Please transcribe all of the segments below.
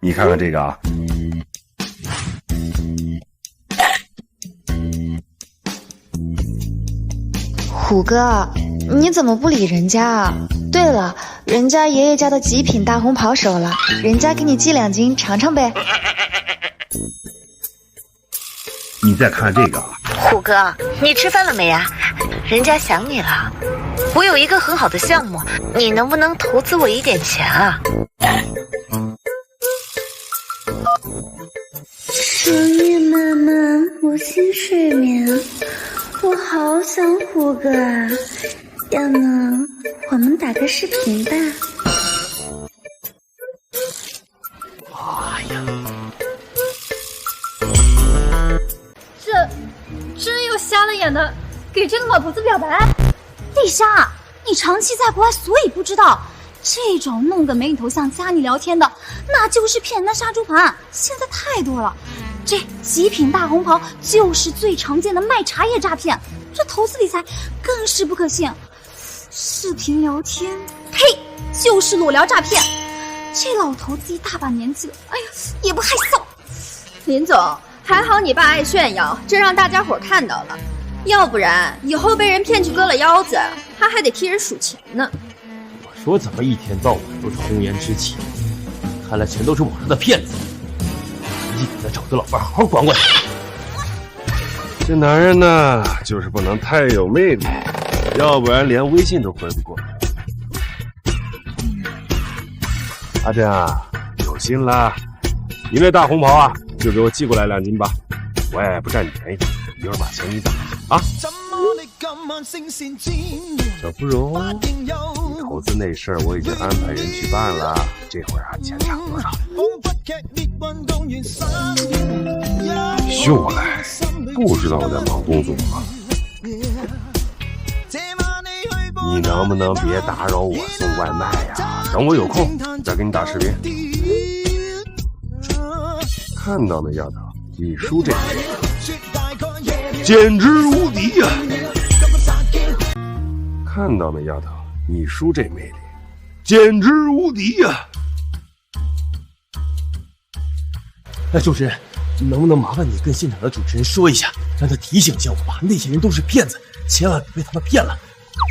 你看看这个啊。虎哥，你怎么不理人家啊？对了，人家爷爷家的极品大红袍熟了，人家给你寄2斤尝尝呗。你再看这个啊。虎哥，你吃饭了没呀？人家想你了。我有一个很好的项目，你能不能投资我一点钱啊？深夜漫漫，无心睡眠，我好想虎哥啊！要么我们打个视频吧。哎呀，这又瞎了眼的给这个老头子表白。丽莎，你长期在国外，所以不知道，这种弄个美女头像加你聊天的，那就是骗人的杀猪盘，现在太多了。这极品大红袍就是最常见的卖茶叶诈骗，这投资理财更是不可信。视频聊天，呸，就是裸聊诈骗。这老头子一大把年纪了，哎呀，也不害臊。林总，还好你爸爱炫耀，这让大家伙看到了，要不然以后被人骗去割了腰子，他还得替人数钱呢。我说怎么一天到晚都是红颜知己，看来全都是网上的骗子。赶紧给他找个老伴好好管管。这男人呢，就是不能太有魅力，要不然连微信都回不过来。阿珍啊，有心啦，你那大红袍啊，就给我寄过来2斤吧，我也不占你便宜，一会儿把钱给你打啊。小芙蓉，你投资那事儿我已经安排人去办了，这会儿啊钱差多少？又来，不知道我在忙工作吗？你能不能别打扰我送外卖呀？等我有空再给你打视频。看到没，丫头，你叔这个简直无敌呀！看到没，丫头，你叔这魅力简直无敌呀！哎，主持人，能不能麻烦你跟现场的主持人说一下，让他提醒一下我吧？那些人都是骗子，千万别被他们骗了。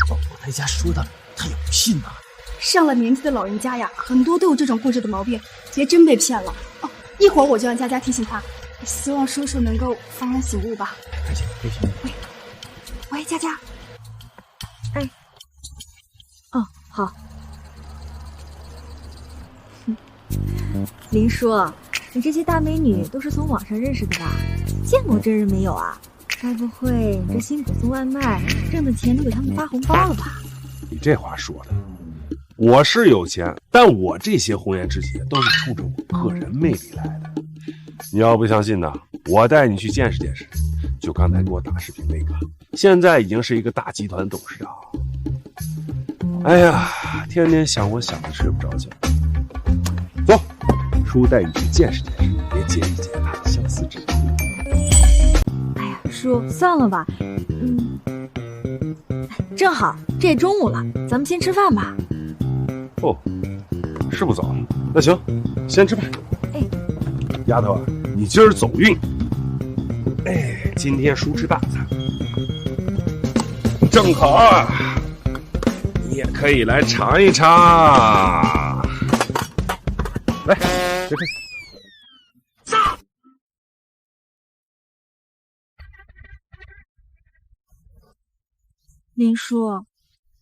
我在家说的，他也不信呐。上了年纪的老人家呀，很多都有这种固执的毛病，别真被骗了。哦，一会儿我就让佳佳提醒他，希望叔叔能够幡然醒悟吧。谢谢。喂，佳佳。哎，哦，好。林叔，你这些大美女都是从网上认识的吧？见过真人没有啊？该不会你这辛苦送外卖，挣的钱都给他们发红包了吧？你这话说的，我是有钱，但我这些红颜知己都是冲着我个人魅力来的。你要不相信呢，我带你去见识见识。就刚才给我打视频那个，现在已经是一个大集团董事长。哎呀，天天想我想的睡不着觉。走，叔带你去见识见识，别介意他的相思之苦。哎呀，叔，算了吧。正好这也中午了，咱们先吃饭吧。哦，是不早，那行，先吃饭。哎，丫头啊，你今儿走运。哎，今天叔吃大餐，正好啊，你也可以来尝一尝。来，吃吃。林叔，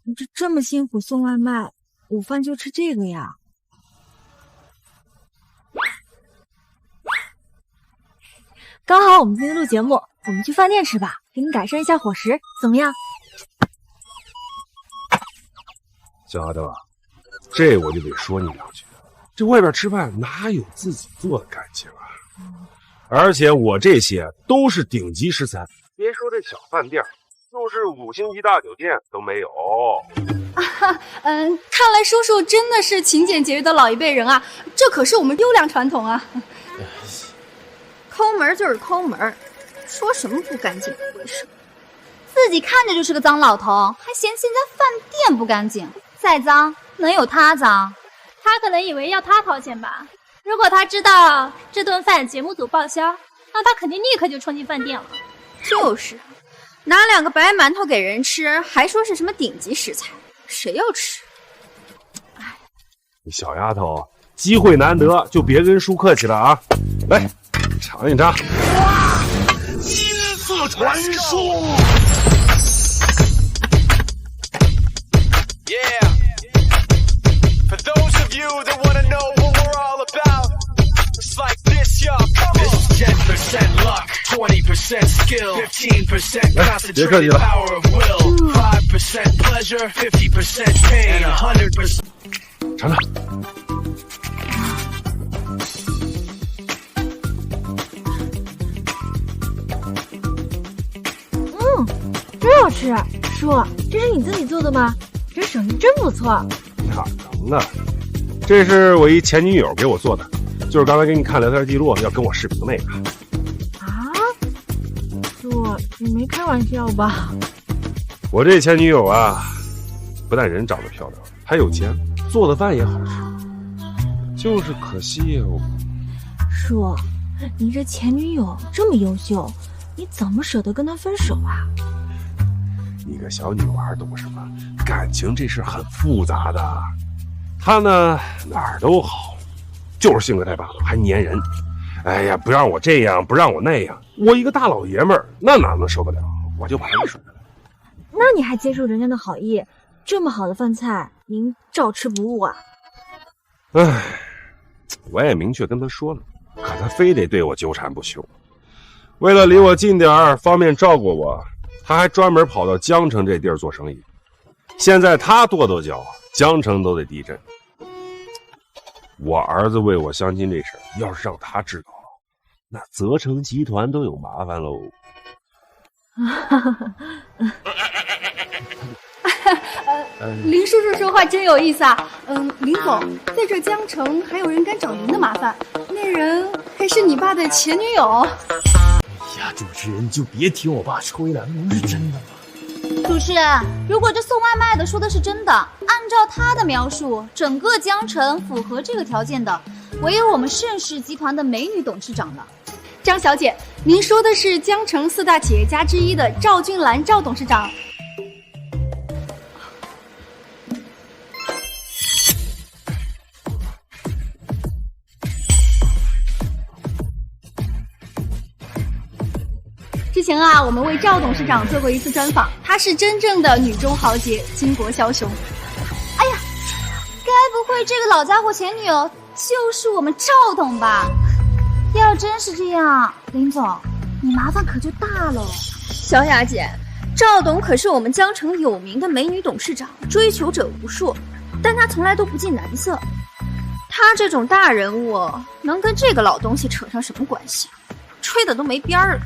你这么辛苦送外卖，午饭就吃这个呀？刚好我们今天录节目，我们去饭店吃吧，给你改善一下伙食，怎么样？小丫头啊，这我就得说你两句，这外边吃饭哪有自己做的干净啊？而且我这些都是顶级食材，别说这小饭店，就是5星级大酒店都没有。看来叔叔真的是勤俭节约的老一辈人啊，这可是我们优良传统啊。抠门就是抠门，说什么不干净不卫生，自己看着就是个脏老头，还嫌弃人家饭店不干净，再脏能有他脏？他可能以为要他掏钱吧？如果他知道这顿饭节目组报销，那他肯定立刻就冲进饭店了。就是，拿2个白馒头给人吃，还说是什么顶级食材，谁要吃？哎，你小丫头，机会难得，就别跟叔客气了啊！来，尝一尝。哇，金色传说。Yeah. For those of you that want to know what we're all about, it's like this, y'all. Come on. This is 10% luck, 20% skill, 15% concentrated power of will, 5% pleasure, 50% pain, and 100%. 尝尝。真好吃！叔，这是你自己做的吗？这手艺真不错。哪能啊？这是我一前女友给我做的，就是刚才给你看聊天记录要跟我视频那个。啊？叔，你没开玩笑吧？我这前女友啊，不但人长得漂亮，还有钱，做的饭也好吃，就是可惜呀。叔，你这前女友这么优秀，你怎么舍得跟她分手啊？你个小女娃懂什么？感情这事很复杂的。她呢哪儿都好，就是性格太霸道，还粘人。哎呀，不让我这样，不让我那样，我一个大老爷们儿，那哪能受得了？我就把她给甩了。那你还接受人家的好意？这么好的饭菜，您照吃不误啊？唉，我也明确跟她说了，可她非得对我纠缠不休。为了离我近点儿，方便照顾我，他还专门跑到江城这地儿做生意。现在他跺跺脚，江城都得地震。我儿子为我相亲这事儿，要是让他知道，那泽成集团都有麻烦喽。林叔叔说话真有意思啊。林总，在这江城还有人敢找您的麻烦，那人还是你爸的前女友。哎呀，主持人就别听我爸吹了，那不是真的吗？主持人，如果这送外卖的说的是真的，按照他的描述，整个江城符合这个条件的，唯有我们盛世集团的美女董事长了。张小姐，您说的是江城4大企业家之一的赵俊兰赵董事长。之前啊，我们为赵董事长做过一次专访，她是真正的女中豪杰，巾帼枭雄。哎呀，该不会这个老家伙前女友就是我们赵董吧？要真是这样，林总，你麻烦可就大了。小雅姐，赵董可是我们江城有名的美女董事长，追求者无数，但他从来都不近男色。他这种大人物能跟这个老东西扯上什么关系？吹的都没边儿了。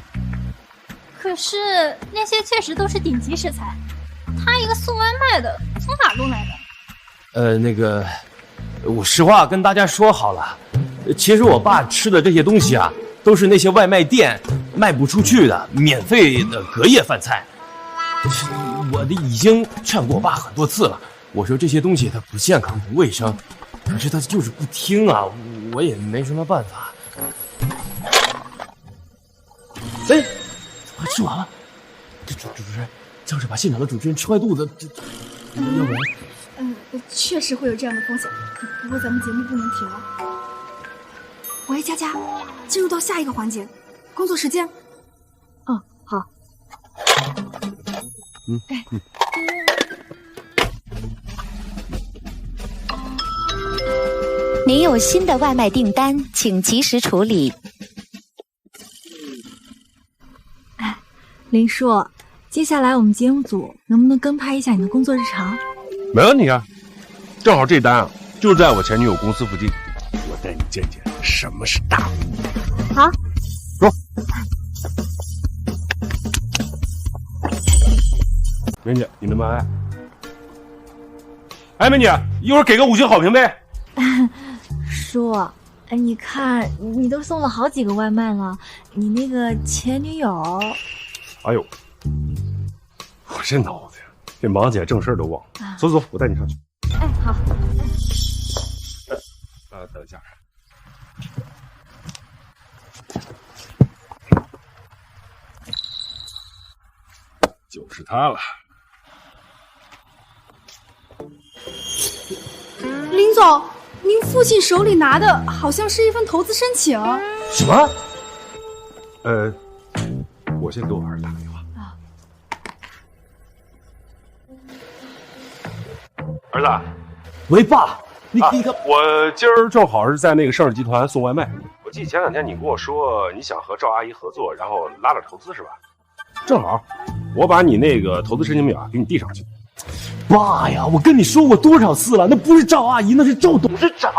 可是那些确实都是顶级食材，他一个送外卖的，从哪弄来的？那个，我实话跟大家说好了，其实我爸吃的这些东西啊，都是那些外卖店卖不出去的免费的隔夜饭菜。我已经劝过我爸很多次了，我说这些东西它不健康不卫生，可是他就是不听啊，我也没什么办法。哎。快吃完了，这主持人要是把现场的主持人吃坏肚子，要不然，确实会有这样的风险。不过咱们节目不能停了。喂，佳佳，进入到下一个环节，工作时间。哦，好。您有新的外卖订单，请及时处理。林叔，接下来我们节目组能不能跟拍一下你的工作日常？没问题啊，正好这单啊就在我前女友公司附近，我带你见见什么是大补。好，走。美女，你的外卖。哎，美女，一会儿给个5星好评呗。叔，你看你都送了好几个外卖了，你那个前女友。哎呦，我这脑子呀，这忙起来正事都忘了。走，我带你上去。哎，好。等一下，他了。林总，您父亲手里拿的好像是一份投资申请。什么？我先给我儿子打个电话。儿子，喂，爸，你看，我今儿正好是在那个盛世集团送外卖。我记得前2天你跟我说你想和赵阿姨合作，然后拉点投资是吧？正好，我把你那个投资申请表给你递上去。爸呀，我跟你说过多少次了，那不是赵阿姨，那是赵董事长。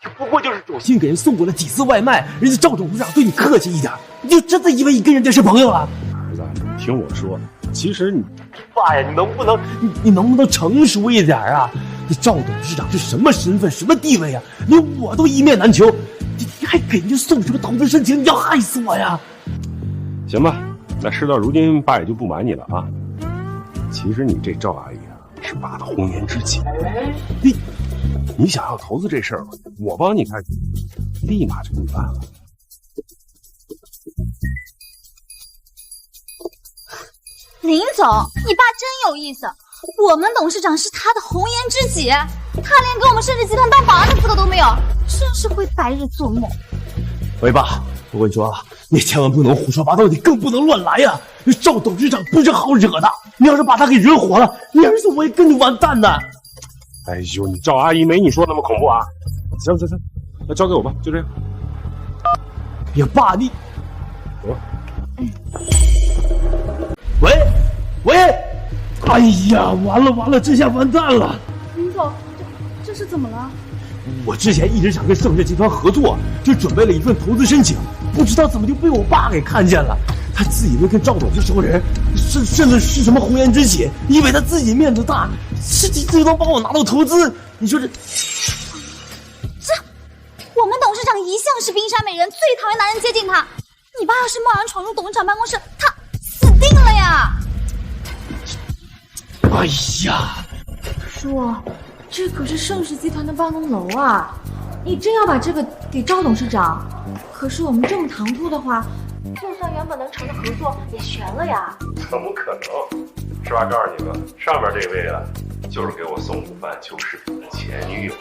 这不过就是有幸给人送过了几次外卖，人家赵董事长对你客气一点，你就真的以为你跟人家是朋友了？儿子，你听我说，其实你，爸呀，你能不能成熟一点啊？这赵董事长是什么身份、什么地位呀？连我都一面难求，你还给人家送什么投资申请？你要害死我呀！行吧，那事到如今，爸也就不瞒你了啊。其实你这赵阿姨啊，是爸的红颜知己。你想要投资这事儿，我帮你看，立马就能办了。林总，你爸真有意思，我们董事长是他的红颜知己，他连给我们盛世集团当保安的资格都没有，真是会白日做梦。喂，爸，我跟你说啊，你千万不能胡说八道，你更不能乱来呀！赵董事长不是好惹的，你要是把他给惹火了，你儿子我也跟你完蛋的。哎呦，你赵阿姨没你说那么恐怖啊！行，那交给我吧，就这样。呀，爸，你，走吧。喂，哎呀，完了，这下完蛋了！林总，这是怎么了？我之前一直想跟盛世集团合作，就准备了一份投资申请，不知道怎么就被我爸给看见了。他自以为跟赵董是熟人，甚至是什么红颜知己，以为他自己面子大，这都帮我拿到投资。你说这我们董事长一向是冰山美人，最讨厌男人接近他。你爸要是贸然闯入董事长办公室，他死定了呀！哎呀，叔，这可是盛世集团的办公楼啊！你真要把这个给赵董事长，可是我们这么唐突的话，就算原本能成的合作也悬了呀！怎么可能？是吧？告诉你们，上面这位啊，就是给我送午饭求视频的前女友。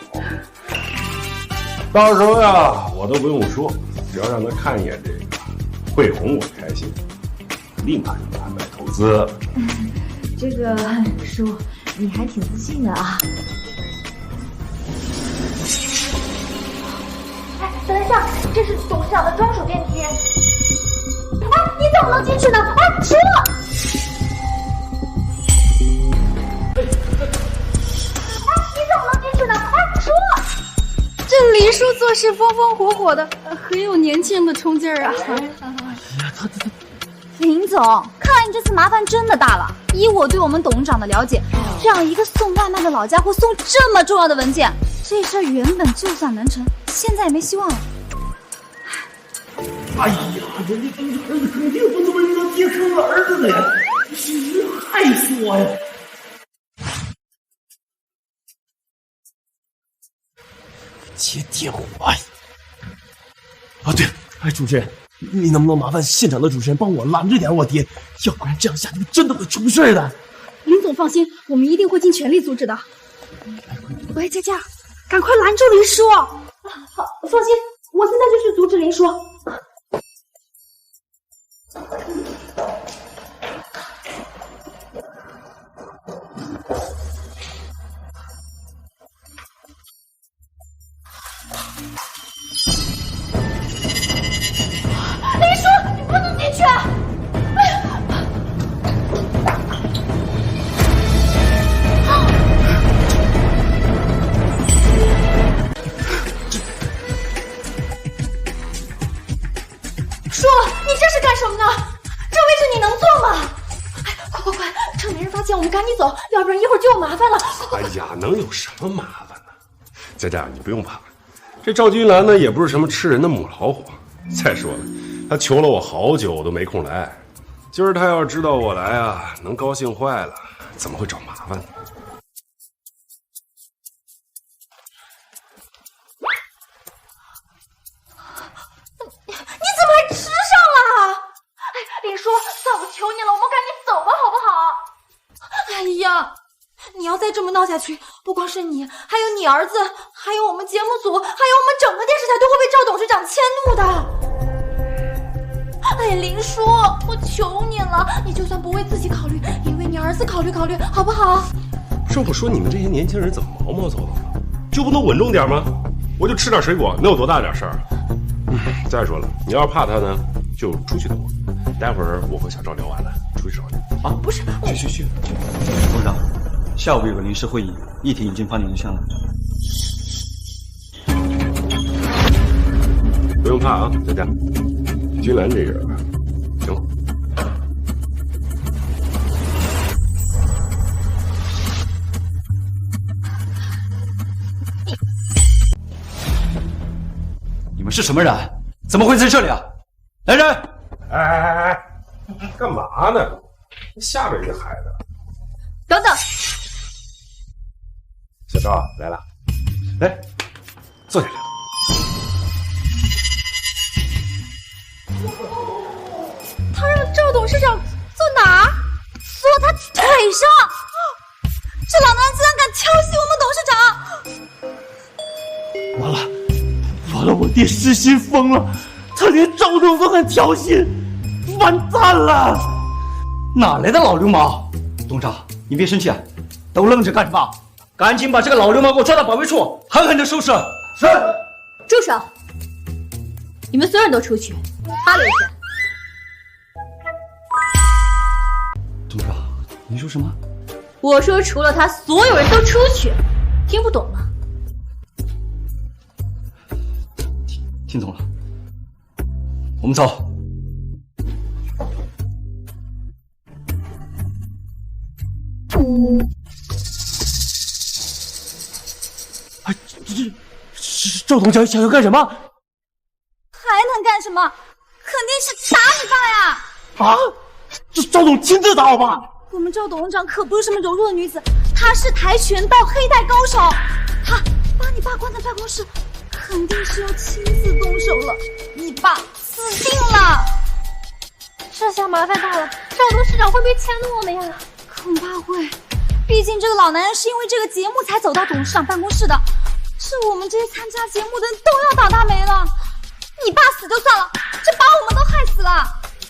到时候呀，我都不用说，只要让他看一眼这个，会哄我开心，立马就能安排投资。这个叔，你还挺自信的啊！哎，等一下，这是董事长的专属电梯。哎，你怎么能进去呢？哎，叔！你怎么能进去呢？哎，叔！这黎叔做事风风火火的，很有年轻人的冲劲儿啊！林总，看来你这次麻烦真的大了。以我对我们董事长的了解，这样一个送外卖的老家伙送这么重要的文件，这事儿原本就算能成，现在也没希望了。哎呀，人家董事长肯定不能遇到爹坑了儿子的呀！你害死我呀！接电话呀！啊，对了，哎，主持人，你能不能麻烦现场的主持人帮我拦着点我爹？要不然这样下去真的会出事的。林总放心，我们一定会尽全力阻止的。喂，佳佳，赶快拦住林叔！好，放心，我现在就去阻止林叔。林叔，你不能进去！叔，你这是干什么呢？这位置你能坐吗？哎，快，趁没人发现我们赶紧走，要不然一会儿就有麻烦了。哎呀，能有什么麻烦呢？佳佳，你不用怕，这赵金兰呢也不是什么吃人的母老虎。再说了，她求了我好久，我都没空来。今儿她要是知道我来啊，能高兴坏了，怎么会找麻烦呢？你怎么还吃上了？哎，林叔，算我求你了，我们赶紧走吧，好不好？这么闹下去，不光是你，还有你儿子，还有我们节目组，还有我们整个电视台都会被赵董事长迁怒的。哎，林叔，我求你了，你就算不为自己考虑，也为你儿子考虑考虑，好不好？这我说你们这些年轻人怎么毛毛躁躁的，就不能稳重点吗？我就吃点水果，能有多大点事儿？再说了，你要是怕他呢，就出去等我。待会儿我和小赵聊完了，出去找你。啊，不是，去。董事长，下午有个临时会议，议题已经帮你们下了。不用怕啊，佳佳，君兰这人行了。你们是什么人？怎么会在这里啊？来人！哎，干嘛呢？吓着人家孩子。等等，小赵来了，来，坐下来。他让赵董事长坐哪儿？坐他腿上！这老男人竟然敢调戏我们董事长！完了，我爹失心疯了，他连赵总都敢调戏，完蛋了！哪来的老流氓？董事长，你别生气啊，都愣着干什么？赶紧把这个老流氓给我抓到保卫处，狠狠的收拾！是。住手！你们所有人都出去，他留下。董事长，您说什么？我说除了他，所有人都出去。听不懂吗？听懂了，我们走。赵董想要干什么？还能干什么？肯定是打你爸呀！啊！这赵董亲自打我爸？我们赵董事长可不是什么柔弱的女子，她是跆拳道黑带高手，她把你爸关在办公室，肯定是要亲自动手了。你爸死定了！这下麻烦大了，赵董事长会不会迁怒我们呀？恐怕会，毕竟这个老男人是因为这个节目才走到董事长办公室的。是我们这些参加节目的人都要倒大霉了。你爸死就算了，这把我们都害死了。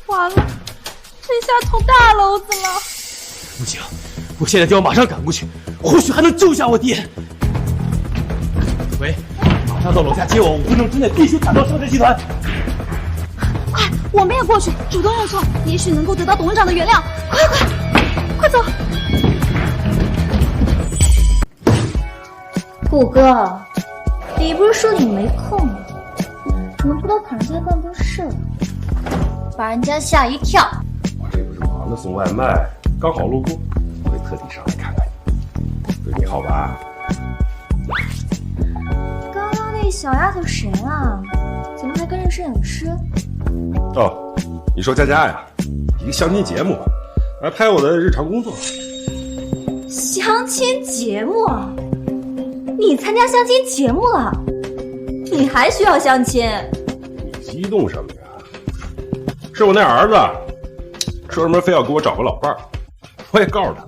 完了，这下捅大篓子了。不行，我现在就要马上赶过去，或许还能救下我爹。喂，马上到楼下接我，5分钟之内必须赶到盛世集团。快，我们也过去，主动认错，也许能够得到董事长的原谅。快走！虎哥，你不是说你没空吗？怎么不到躺人家办公室了？把人家吓一跳。我这不是忙着送外卖，刚好路过，我也特地上来看看你。对你好吧？刚刚那小丫头谁啊？怎么还跟着摄影师？哦，你说佳佳呀，一个相亲节目，来拍我的日常工作。相亲节目？你参加相亲节目了？你还需要相亲？你激动什么呀？是我那儿子说什么非要给我找个老伴儿，我也告诉他，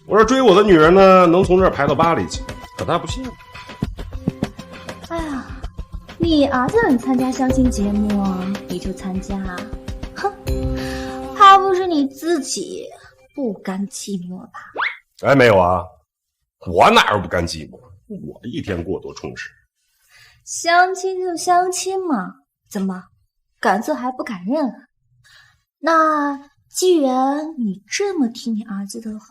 我说追我的女人呢，能从这儿排到巴黎去，可他不信。哎呀，你儿子让你参加相亲节目，你就参加？哼，怕不是你自己不甘寂寞吧？哎，没有啊，我哪有不甘寂寞？我一天过多充实。相亲就相亲嘛，怎么敢做还不敢认啊？那既然你这么听你儿子的话，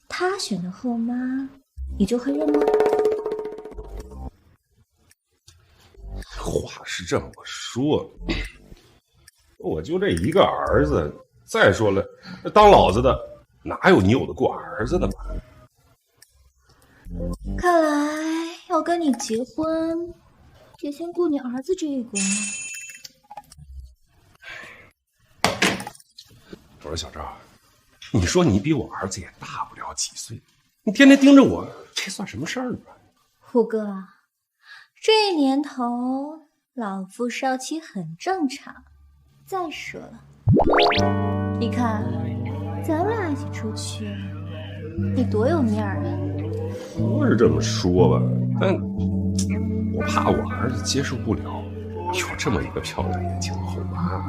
他选的后妈，你就会认吗？话是这么说，我就这一个儿子。再说了，当老子的哪有你有的过儿子的嘛？看来要跟你结婚，得先顾你儿子这一关。我说小赵，你说你比我儿子也大不了几岁，你天天盯着我，这算什么事儿啊？虎哥，这年头老夫少妻很正常。再说了，你看咱们俩一起出去，你多有面儿啊！不是这么说吧，但我怕我儿子接受不了有这么一个漂亮年轻的后妈。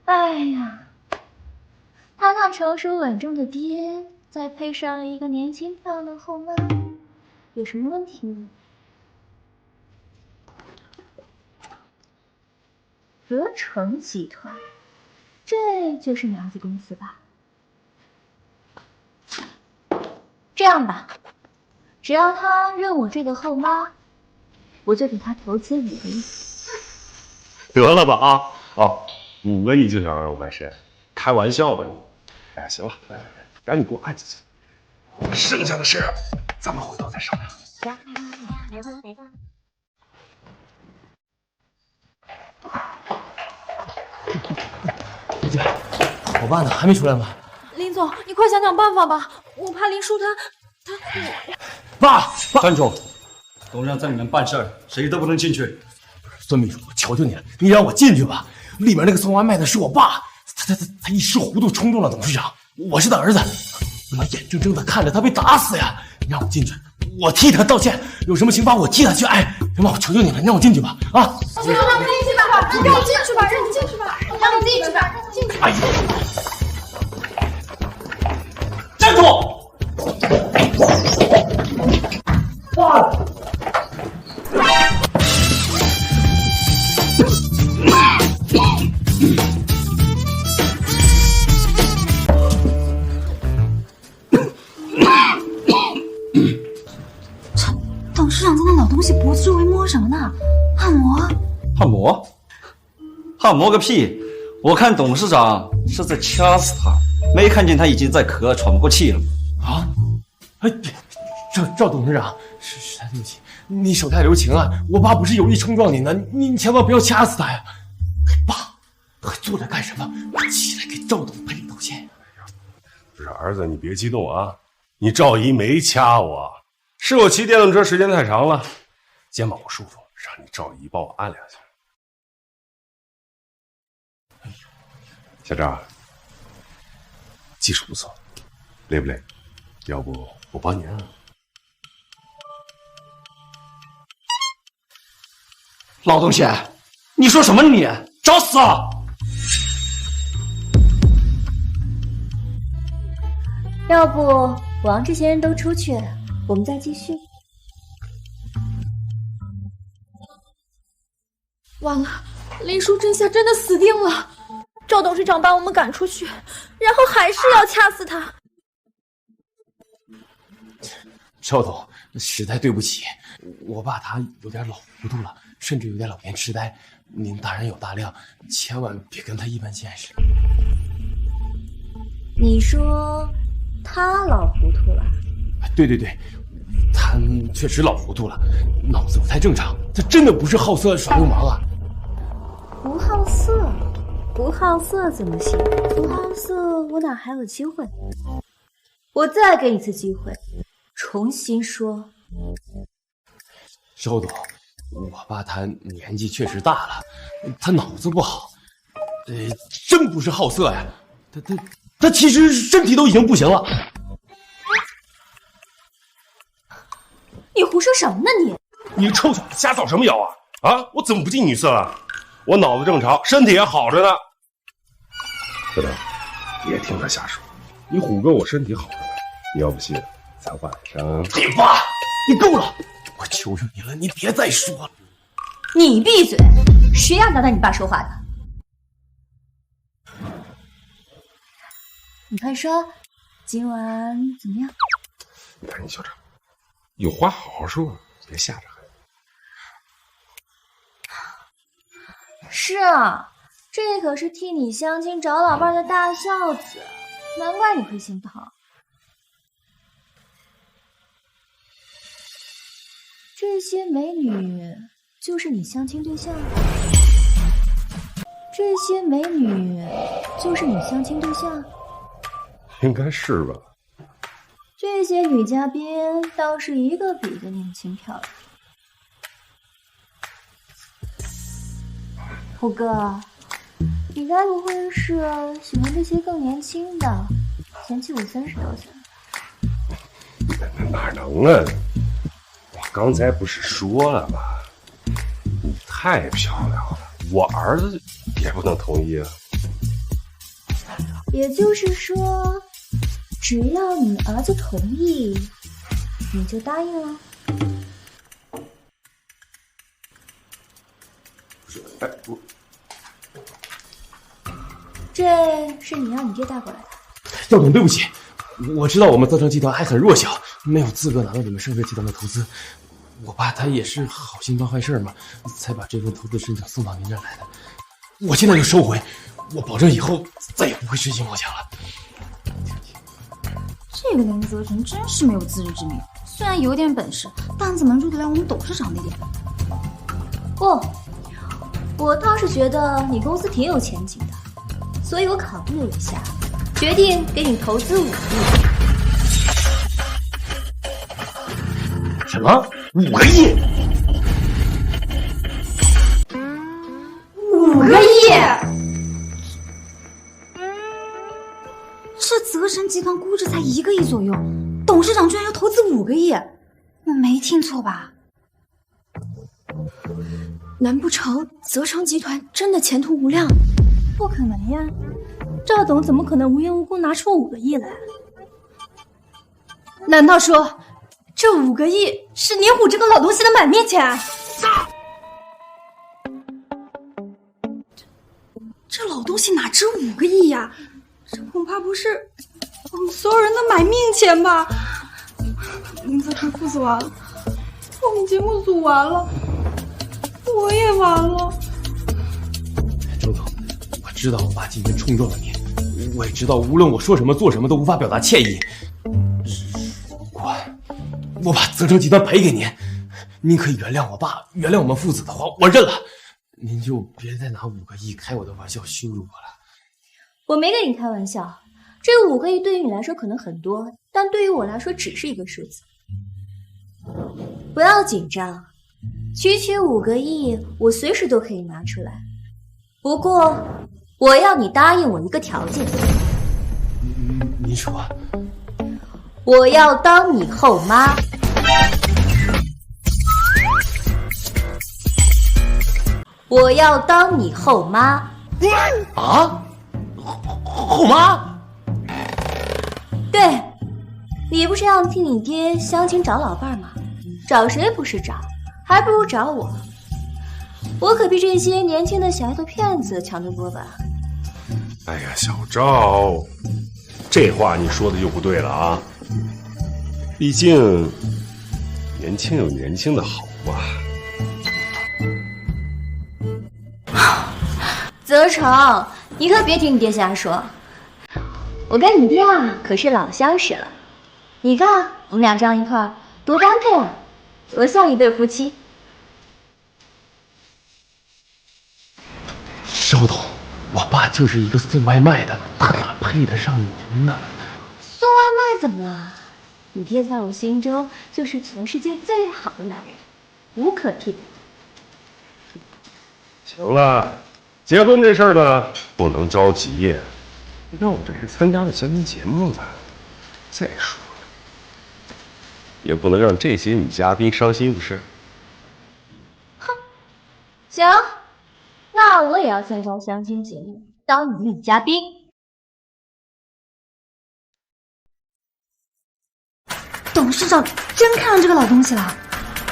哎呀，堂堂成熟稳重的爹，再配上一个年轻漂亮的后妈，有什么问题吗？合成集团，这就是你儿子公司吧？这样吧，只要他认我这个后妈，我就给他投资5个亿。得了吧啊！哦，5个亿就想让我卖身，开玩笑吧你？哎，行了，赶紧给我按进去，剩下的事咱们回头再商量。姐，我爸呢？还没出来吗？林总，你快想想办法吧，我怕林叔他。爸，站住！董事长在里面办事儿，谁都不能进去。孙秘书，我求求你了，你让我进去吧。里面那个送外卖的是我爸，他一时糊涂冲动了董事长，我是他儿子，不能眼睁睁的看着他被打死呀！你让我进去，我替他道歉，有什么刑罚我替他去挨。行吧，我求求你了，你让我进去吧！啊！让我进去吧，让我进去吧，让我进去吧，让我进去吧，让我进去吧！哎呀！站住！爸！董事长在那老东西脖子周围摸什么呢？按摩？按摩？按摩个屁！我看董事长是在掐死他，没看见他已经在咳，喘不过气了吗？啊！哎，赵董事长，实在对不起，你手下留情啊！我爸不是有意冲撞您的，你千万不要掐死他呀！爸，还坐着干什么？起来给赵董赔礼道歉。不是儿子，你别激动啊！你赵姨没掐我，是我骑电动车时间太长了，肩膀不舒服，让你赵姨帮我按2下。小赵，技术不错，累不累？要不我帮你按。老东西，你说什么你？找死啊！要不我让这些人都出去，我们再继续。完了，林叔这下真的死定了。赵董事长把我们赶出去，然后还是要掐死他。赵董，实在对不起，我爸他有点老糊涂了，甚至有点老年痴呆。您大人有大量，千万别跟他一般见识。你说他老糊涂了？对，他确实老糊涂了，脑子不太正常。他真的不是好色耍流氓啊！不好色，不好色怎么行？不好色，我哪还有机会？我再给你一次机会，重新说。赵董，我爸他年纪确实大了，他脑子不好，真不是好色呀。他其实身体都已经不行了。你胡说什么呢你？你臭小子瞎造什么谣啊！啊，我怎么不近女色了？我脑子正常，身体也好着呢。小张，别听他瞎说，你虎哥我身体好着呢。你要不信，咱晚上……你爸，你够了！我求求你了，你别再说了。你闭嘴！谁让你带你爸说话的？你快说，今晚怎么样？你看你校长，有话好好说，别吓着孩子。是啊，这可是替你相亲找老伴的大孝子，难怪你会心疼。这些美女就是你相亲对象？这些美女就是你相亲对象？应该是吧。这些女嘉宾倒是一个比一个年轻漂亮。虎哥，你该不会是喜欢这些更年轻的、嫌弃我30多岁？哪能啊？我刚才不是说了吗？你太漂亮了，我儿子也不能同意啊。也就是说，只要你儿子同意，你就答应了？哎，我这是你让你爹带过来的。赵总，对不起，我知道我们泽成集团还很弱小，没有资格拿到你们盛世集团的投资。我爸他也是好心办坏事嘛，才把这份投资申请送到您这儿来的。我现在就收回，我保证以后再也不会痴心妄想了。这个林泽成真是没有自知之明，虽然有点本事，但怎么入得了我们董事长的眼？不，我倒是觉得你公司挺有前景的，所以我考虑了一下，决定给你投资5个亿。什么？5个亿？5个亿！这泽神集团估值才1个亿左右，董事长居然要投资5个亿，我没听错吧？难不成泽成集团真的前途无量？不可能呀，赵董怎么可能无缘无故拿出5个亿来？难道说这5个亿是年虎这个老东西的满面钱？这老东西哪值5个亿呀？这恐怕不是我们所有人的买命钱吧？林泽成父子完了，我们节目组完了，我也完了。周总，我知道我爸今天冲撞了你，我也知道无论我说什么做什么都无法表达歉意。如果我把泽成集团赔给您，您可以原谅我爸，原谅我们父子的话，我认了。您就别再拿5个亿开我的玩笑羞辱我了。我没跟你开玩笑，这5个亿对于你来说可能很多，但对于我来说只是一个数字。不要紧张，区5个亿我随时都可以拿出来，不过我要你答应我一个条件。您说？我要当你后妈。我要当你后妈。啊？后妈？对，你不是要替你爹相亲找老伴吗？找谁不是找，还不如找我。我可比这些年轻的小丫头片子强得多吧？哎呀，小赵，这话你说的就不对了啊！毕竟年轻有年轻的好嘛。泽成，你可别听你爹瞎说，我跟你爹啊可是老相识了。你看我们俩这样一块多般配啊，多像一对夫妻。周董，我爸就是一个送外卖的，他哪配得上您呢？送外卖怎么了？你爹在我心中就是全世界最好的男人，无可替代。行了，结婚这事儿呢不能着急，让我这是参加了相亲节目呢。再说了，也不能让这些女嘉宾伤心不是？哼，行，那我也要参加相亲节目，当你的女嘉宾。董事长真看上这个老东西了，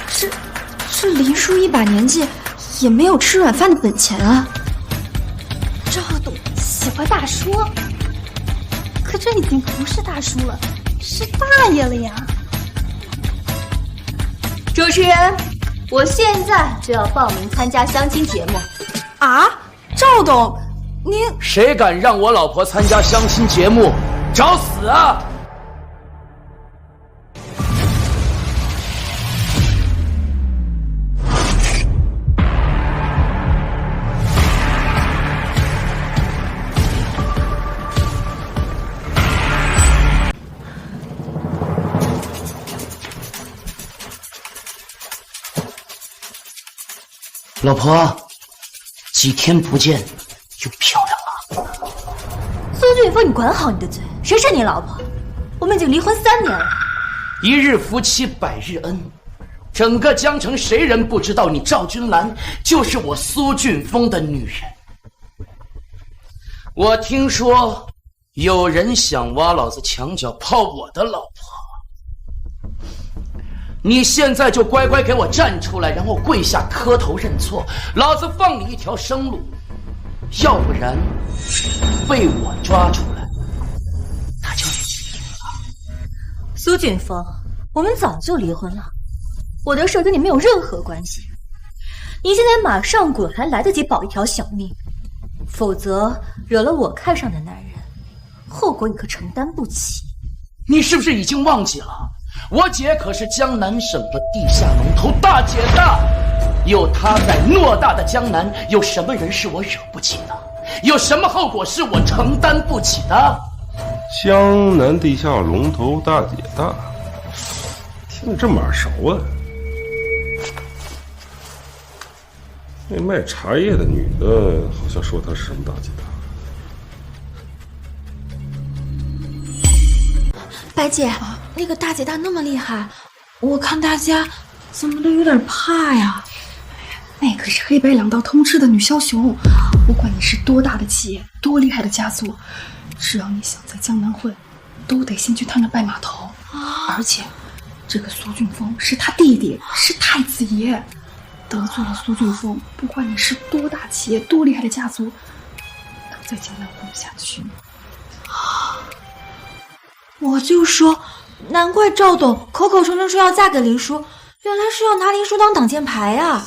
这林叔一把年纪也没有吃软饭的本钱啊。赵董喜欢大叔，可这已经不是大叔了，是大爷了呀。主持人，我现在就要报名参加相亲节目。啊，赵董，您谁敢让我老婆参加相亲节目，找死啊！老婆，几天不见又漂亮了。苏俊峰，你管好你的嘴，谁是你老婆？我们已经离婚3年了。一日夫妻百日恩，整个江城谁人不知道你赵君兰就是我苏俊峰的女人？我听说有人想挖老子墙角泡我的老婆，你现在就乖乖给我站出来，然后跪下磕头认错，老子放你一条生路。要不然被我抓出来，那就你了。苏俊峰，我们早就离婚了，我的事跟你没有任何关系。你现在马上滚，还来得及保一条小命，否则惹了我看上的男人，后果你可承担不起。你是不是已经忘记了？我姐可是江南省的地下龙头大姐大，有她在偌大的江南，有什么人是我惹不起的？有什么后果是我承担不起的？江南地下龙头大姐大，听着这么耳熟啊！那卖茶叶的女的，好像说她是什么大姐大。白姐，那个大姐大那么厉害，我看大家怎么都有点怕呀。那可是黑白两道通吃的女枭雄，不管你是多大的企业，多厉害的家族，只要你想在江南混，都得先去他那拜码头。而且，这个苏俊峰是他弟弟，是太子爷，得罪了苏俊峰，不管你是多大企业，多厉害的家族，都在江南混不下去。我就说，难怪赵董口口声声说要嫁给林叔，原来是要拿林叔当挡箭牌啊！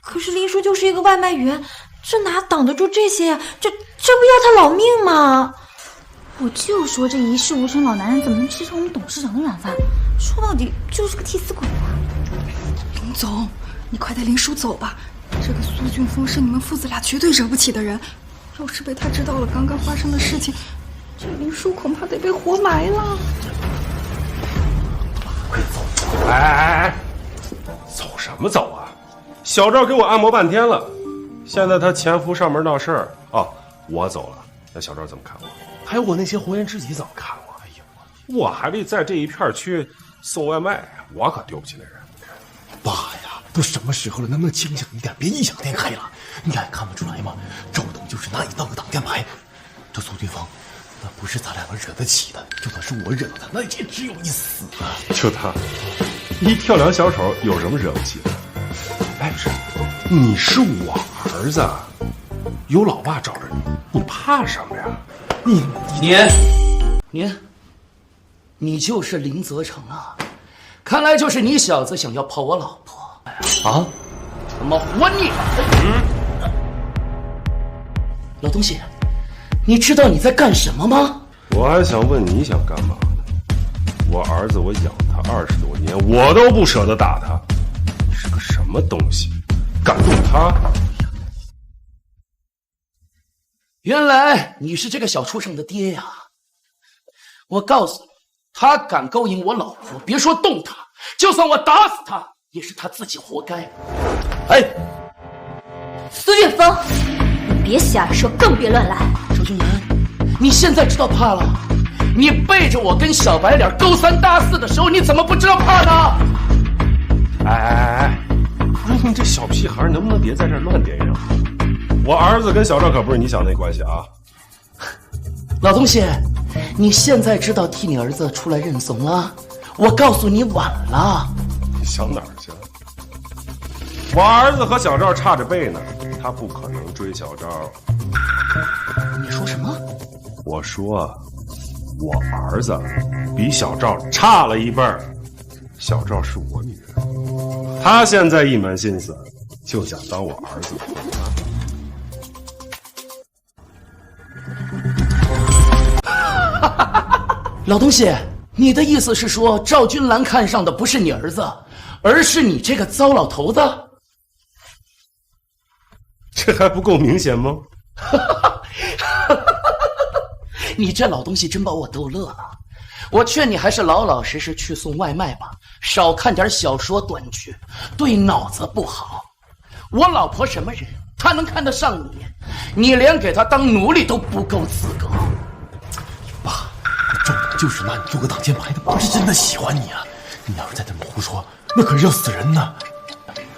可是林叔就是一个外卖员，这哪挡得住这些呀？这不要他老命吗？我就说这一事无成老男人怎么能吃成我们董事长的软饭？说到底就是个替死鬼啊！林总，你快带林叔走吧，这个苏俊峰是你们父子俩绝对惹不起的人，要是被他知道了刚刚发生的事情，这林叔恐怕得被活埋了。快走！哎，走什么走啊？小赵给我按摩半天了，现在他前夫上门闹事儿啊，我走了，那小赵怎么看我？还有我那些红颜知己怎么看我？哎呀，我还得在这一片区送外卖，我可丢不起那人。爸呀，都什么时候了，能不能清醒一点，别异想天开了？你还看不出来吗？赵董就是拿你当个挡箭牌，这苏俊峰那不是咱俩能惹得起的，就算是我惹了他，那也只有你死啊！就他一跳梁小丑，有什么惹不起的？哎，不是，你是我儿子，有老爸罩着你，你怕什么呀？你就是林泽成啊！看来就是你小子想要泡我老婆啊！他妈活腻了！老东西，你知道你在干什么吗？我还想问你想干嘛呢？我儿子我养他20多年，我都不舍得打他，是个什么东西？敢动他？原来你是这个小畜生的爹呀！我告诉你，他敢勾引我老婆，别说动他，就算我打死他，也是他自己活该。哎，苏俊峰，你别瞎说，更别乱来。周俊南，你现在知道怕了？你背着我跟小白脸勾3搭4的时候，你怎么不知道怕呢？哎，不是你这小屁孩能不能别在这儿乱点人？我儿子跟小赵可不是你想那关系啊！老东西，你现在知道替你儿子出来认怂了？我告诉你晚了。你想哪儿去了？我儿子和小赵差着辈呢，他不可能追小赵。你说什么？我说，我儿子比小赵差了一辈儿。小赵是我女人，他现在一门心思就想当我儿子。老东西，你的意思是说赵君兰看上的不是你儿子，而是你这个糟老头子？这还不够明显吗？你这老东西真把我逗乐了。我劝你还是老老实实去送外卖吧，少看点小说短剧，对脑子不好。我老婆什么人？她能看得上你？你连给她当奴隶都不够资格。爸，就是拿你做个挡箭牌的，不是真的喜欢你啊！你要是再这么胡说，那可是要死人呢。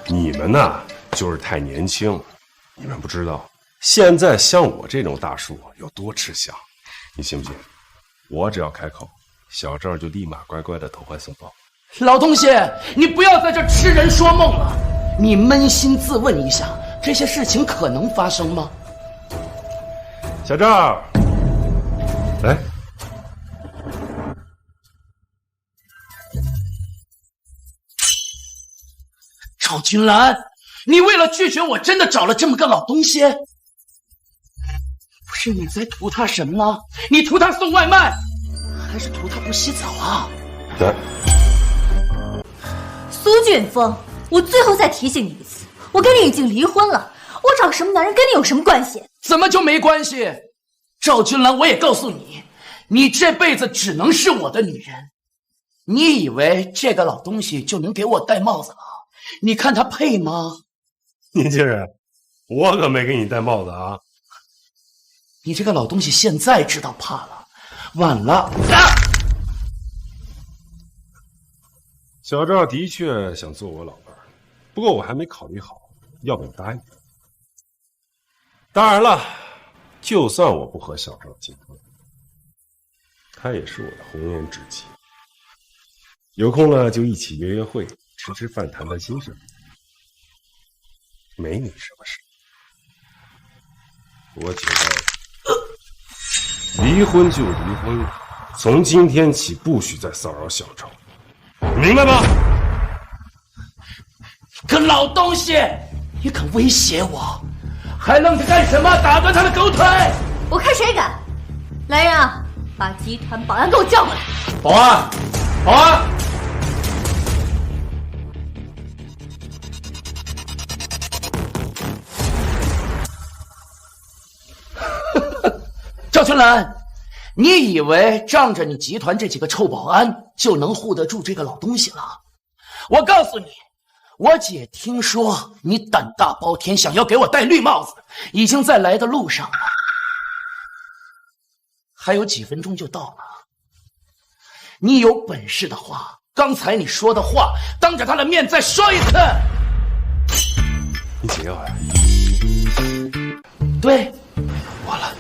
你们呐，就是太年轻，你们不知道，现在像我这种大叔有多吃香。你信不信？我只要开口，小郑就立马乖乖的投怀送抱。老东西，你不要在这痴人说梦了。你扪心自问一下，这些事情可能发生吗？小郑，来。赵君兰，你为了拒绝我，真的找了这么个老东西？不是你在图他什么呢？你图他送外卖，还是图他不洗澡啊？来。苏俊峰，我最后再提醒你一次，我跟你已经离婚了，我找什么男人跟你有什么关系？怎么就没关系？赵君兰，我也告诉你，你这辈子只能是我的女人。你以为这个老东西就能给我戴帽子了？你看他配吗？年轻人，我可没给你戴帽子啊！你这个老东西现在知道怕了，晚了。小赵的确想做我老伴儿，不过我还没考虑好要不要答应。当然了，就算我不和小赵结婚，他也是我的红颜知己。有空了就一起约约会，吃吃饭，谈谈心事，没你什么事。我觉得离婚就离婚，从今天起不许再骚扰小赵，明白吗？个老东西，也敢威胁我，还愣着干什么？打断他的狗腿！我看谁敢！来人啊，把集团保安给我叫过来！保安，保安！赵春兰，你以为仗着你集团这几个臭保安就能护得住这个老东西了？我告诉你，我姐听说你胆大包天，想要给我戴绿帽子，已经在来的路上了，还有几分钟就到了。你有本事的话，刚才你说的话，当着他的面再说一次。你解药呀？对，完了，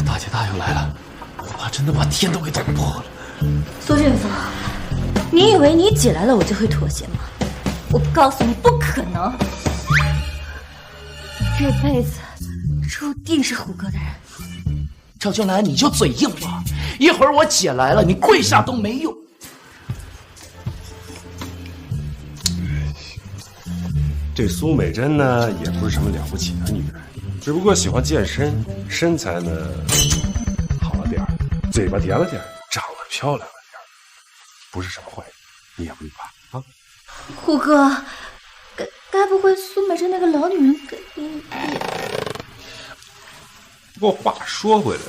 大姐大又来了，我怕真的把天都给捅破了。苏俊峰，你以为你姐来了我就会妥协吗？我告诉你，不可能！这辈子注定是虎哥的人。赵俊兰，你就嘴硬吧，一会儿我姐来了，你跪下都没用。这苏美珍呢，也不是什么了不起的女人，只不过喜欢健身，身材呢好了点儿，嘴巴甜了点儿，长得漂亮了点儿，不是什么坏人，你也不用怕啊。虎哥，该不会苏美珍那个老女人给你？不过话说回来，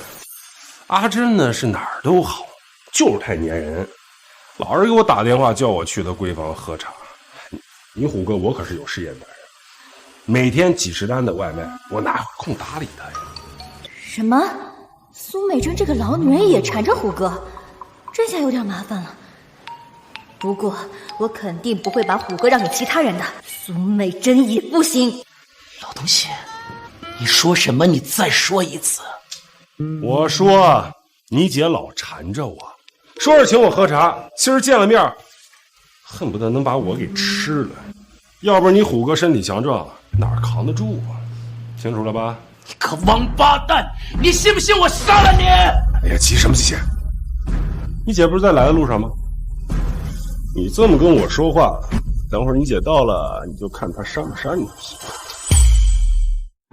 阿珍呢是哪儿都好，就是太粘人，老是给我打电话叫我去她闺房喝茶。你虎哥，我可是有事业的人，每天几十单的外卖，我哪有空搭理他呀？什么？苏美珍这个老女人也缠着虎哥，这下有点麻烦了。不过我肯定不会把虎哥让给其他人的，苏美珍也不行。老东西，你说什么？你再说一次。我说你姐老缠着我，说是请我喝茶，今儿见了面，恨不得能把我给吃了。要不是你虎哥身体强壮，哪儿扛得住啊？清楚了吧？你个王八蛋，你信不信我杀了你？哎呀，急什么急？你姐不是在来的路上吗？你这么跟我说话，等会儿你姐到了，你就看她扇不扇你。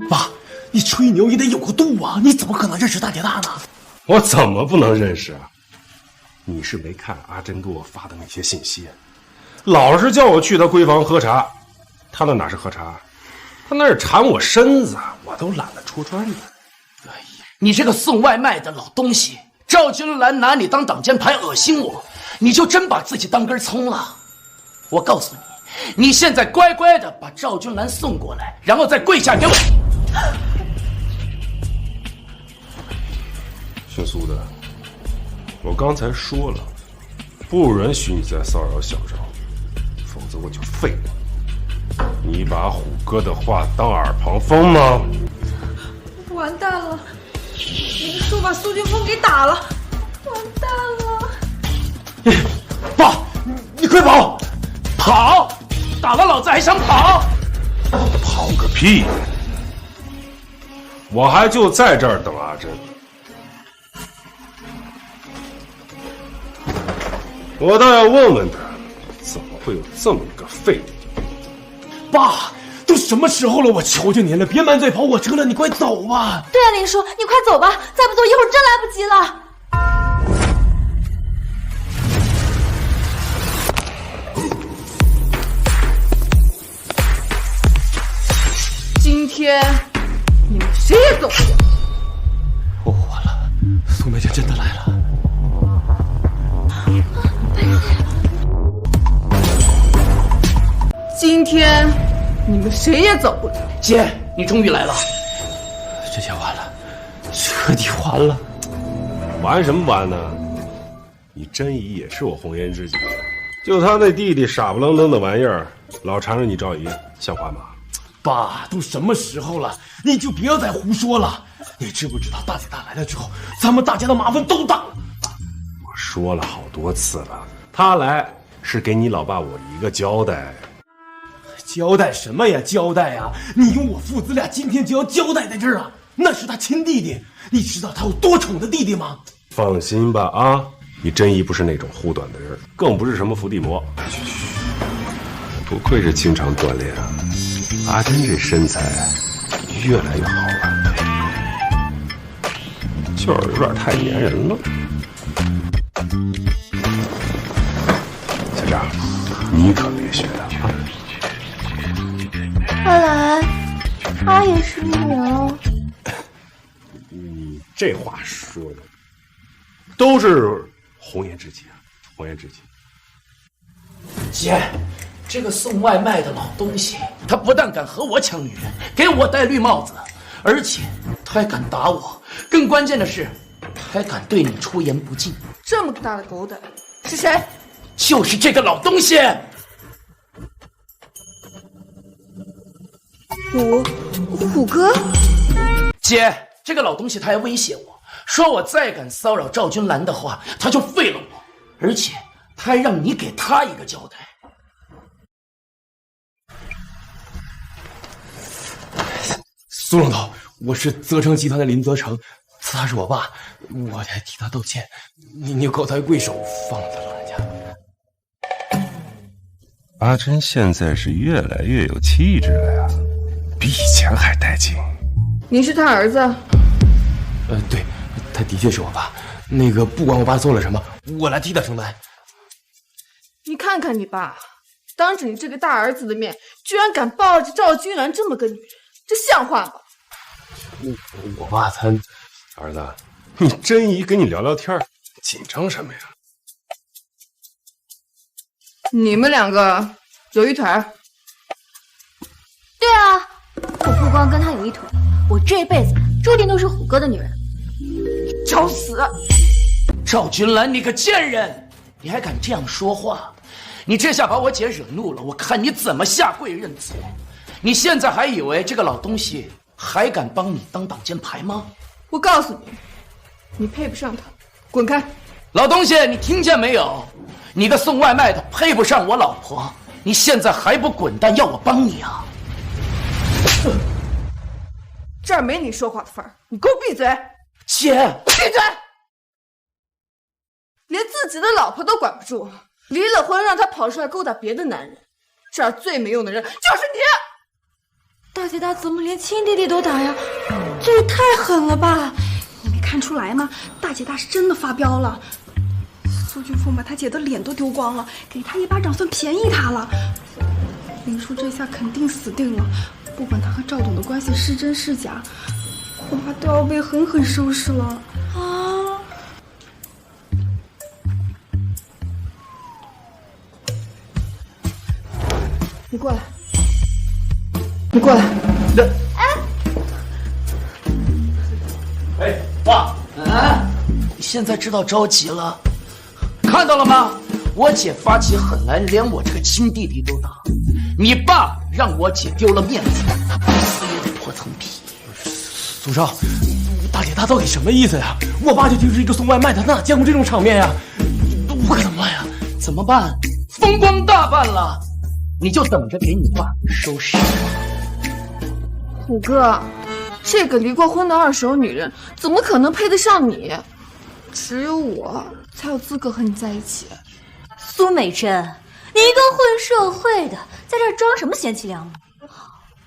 爸，你吹牛也得有个度啊！你怎么可能认识大姐大呢？我怎么不能认识啊？你是没看阿珍给我发的那些信息，老是叫我去她闺房喝茶，她那哪是喝茶，她那是缠我身子，我都懒得戳穿她。你这个送外卖的老东西，赵君兰拿你当挡箭牌恶心我，你就真把自己当根葱了。我告诉你，你现在乖乖的把赵君兰送过来，然后再跪下给我。姓苏的，我刚才说了，不允许你再骚扰小赵，否则我就废了。你把虎哥的话当耳旁风吗？完蛋了！林叔把苏俊峰给打了，完蛋了！爸，你快跑！跑！打了老子还想跑？跑个屁！我还就在这儿等阿珍。我倒要问问他，怎么会有这么一个废物？爸，都什么时候了，我求求您了，别满嘴跑火车了，你快走吧。对啊，林叔，你快走吧，再不走一会儿真来不及了。今天你们谁也走不了。我完了，苏梅姐真的来了。今天你们谁也走不了。姐，你终于来了，这下完了，彻底完了。完什么完呢？你真姨也是我红颜知己，就他那弟弟傻不愣登的玩意儿，老缠着你赵姨，像话吗？爸，都什么时候了，你就别再胡说了。你知不知道大姐大来了之后，咱们大家的麻烦都大了。我说了好多次了，他来是给你老爸我一个交代。交代什么呀？交代呀！你用我父子俩今天就要交代在这儿啊！那是他亲弟弟，你知道他有多宠的弟弟吗？放心吧啊，你真姨不是那种护短的人，更不是什么伏地魔。不愧是经常锻炼啊，阿珍这身材越来越好了，就是有点太粘人了。小张，你可别学他啊！阿兰，她也是女人。你这话说的，都是红颜知己啊，红颜知己。姐，这个送外卖的老东西，他不但敢和我抢女人，给我戴绿帽子，而且他还敢打我，更关键的是，还敢对你出言不敬。这么大的狗胆是谁？就是这个老东西。虎哥，姐，这个老东西他还威胁我，说我再敢骚扰赵君兰的话，他就废了我，而且他还让你给他一个交代。苏总头，我是泽成集团的林泽成，他是我爸，我得替他道歉。你高抬贵手，放了他老人家。阿珍现在是越来越有气质了呀，比以前还带劲。你是他儿子？对，他的确是我爸。那个，不管我爸做了什么，我来替他承担。你看看你爸，当着你这个大儿子的面，居然敢抱着赵君兰这么个女人，这像话吗？我爸他，儿子，你真姨跟你聊聊天，紧张什么呀？你们两个有一腿。对啊，我不光跟他有一腿，我这辈子注定都是虎哥的女人。找死！赵君兰，你个贱人，你还敢这样说话？你这下把我姐惹怒了，我看你怎么下跪认错。你现在还以为这个老东西还敢帮你当挡箭牌吗？我告诉你，你配不上他，滚开！老东西，你听见没有？你个送外卖的配不上我老婆，你现在还不滚蛋，要我帮你啊？这儿没你说话的份儿，你给我闭嘴！姐，闭嘴！连自己的老婆都管不住，离了婚让他跑出来勾搭别的男人，这儿最没用的人就是你！大姐大怎么连亲弟弟都打呀？这也太狠了吧！你没看出来吗？大姐大是真的发飙了。苏俊峰把他姐的脸都丢光了，给他一巴掌算便宜他了。林叔这下肯定死定了，不管他和赵董的关系是真是假，恐怕都要被狠狠收拾了啊！你过来，你过来。哎，爸，你现现在知道着急了，看到了吗？我姐发起狠来，连我这个亲弟弟都打。你爸让我姐丢了面子，他不死也得脱层皮。苏少，大姐大到底什么意思呀？我爸就就是一个送外卖的，哪见过这种场面呀？我可怎么办呀？怎么办？风光大办了，你就等着给你爸收拾。虎哥，这个离过婚的二手女人怎么可能配得上你？只有我才有资格和你在一起。苏美珍，你一个混社会的，在这装什么贤妻良母？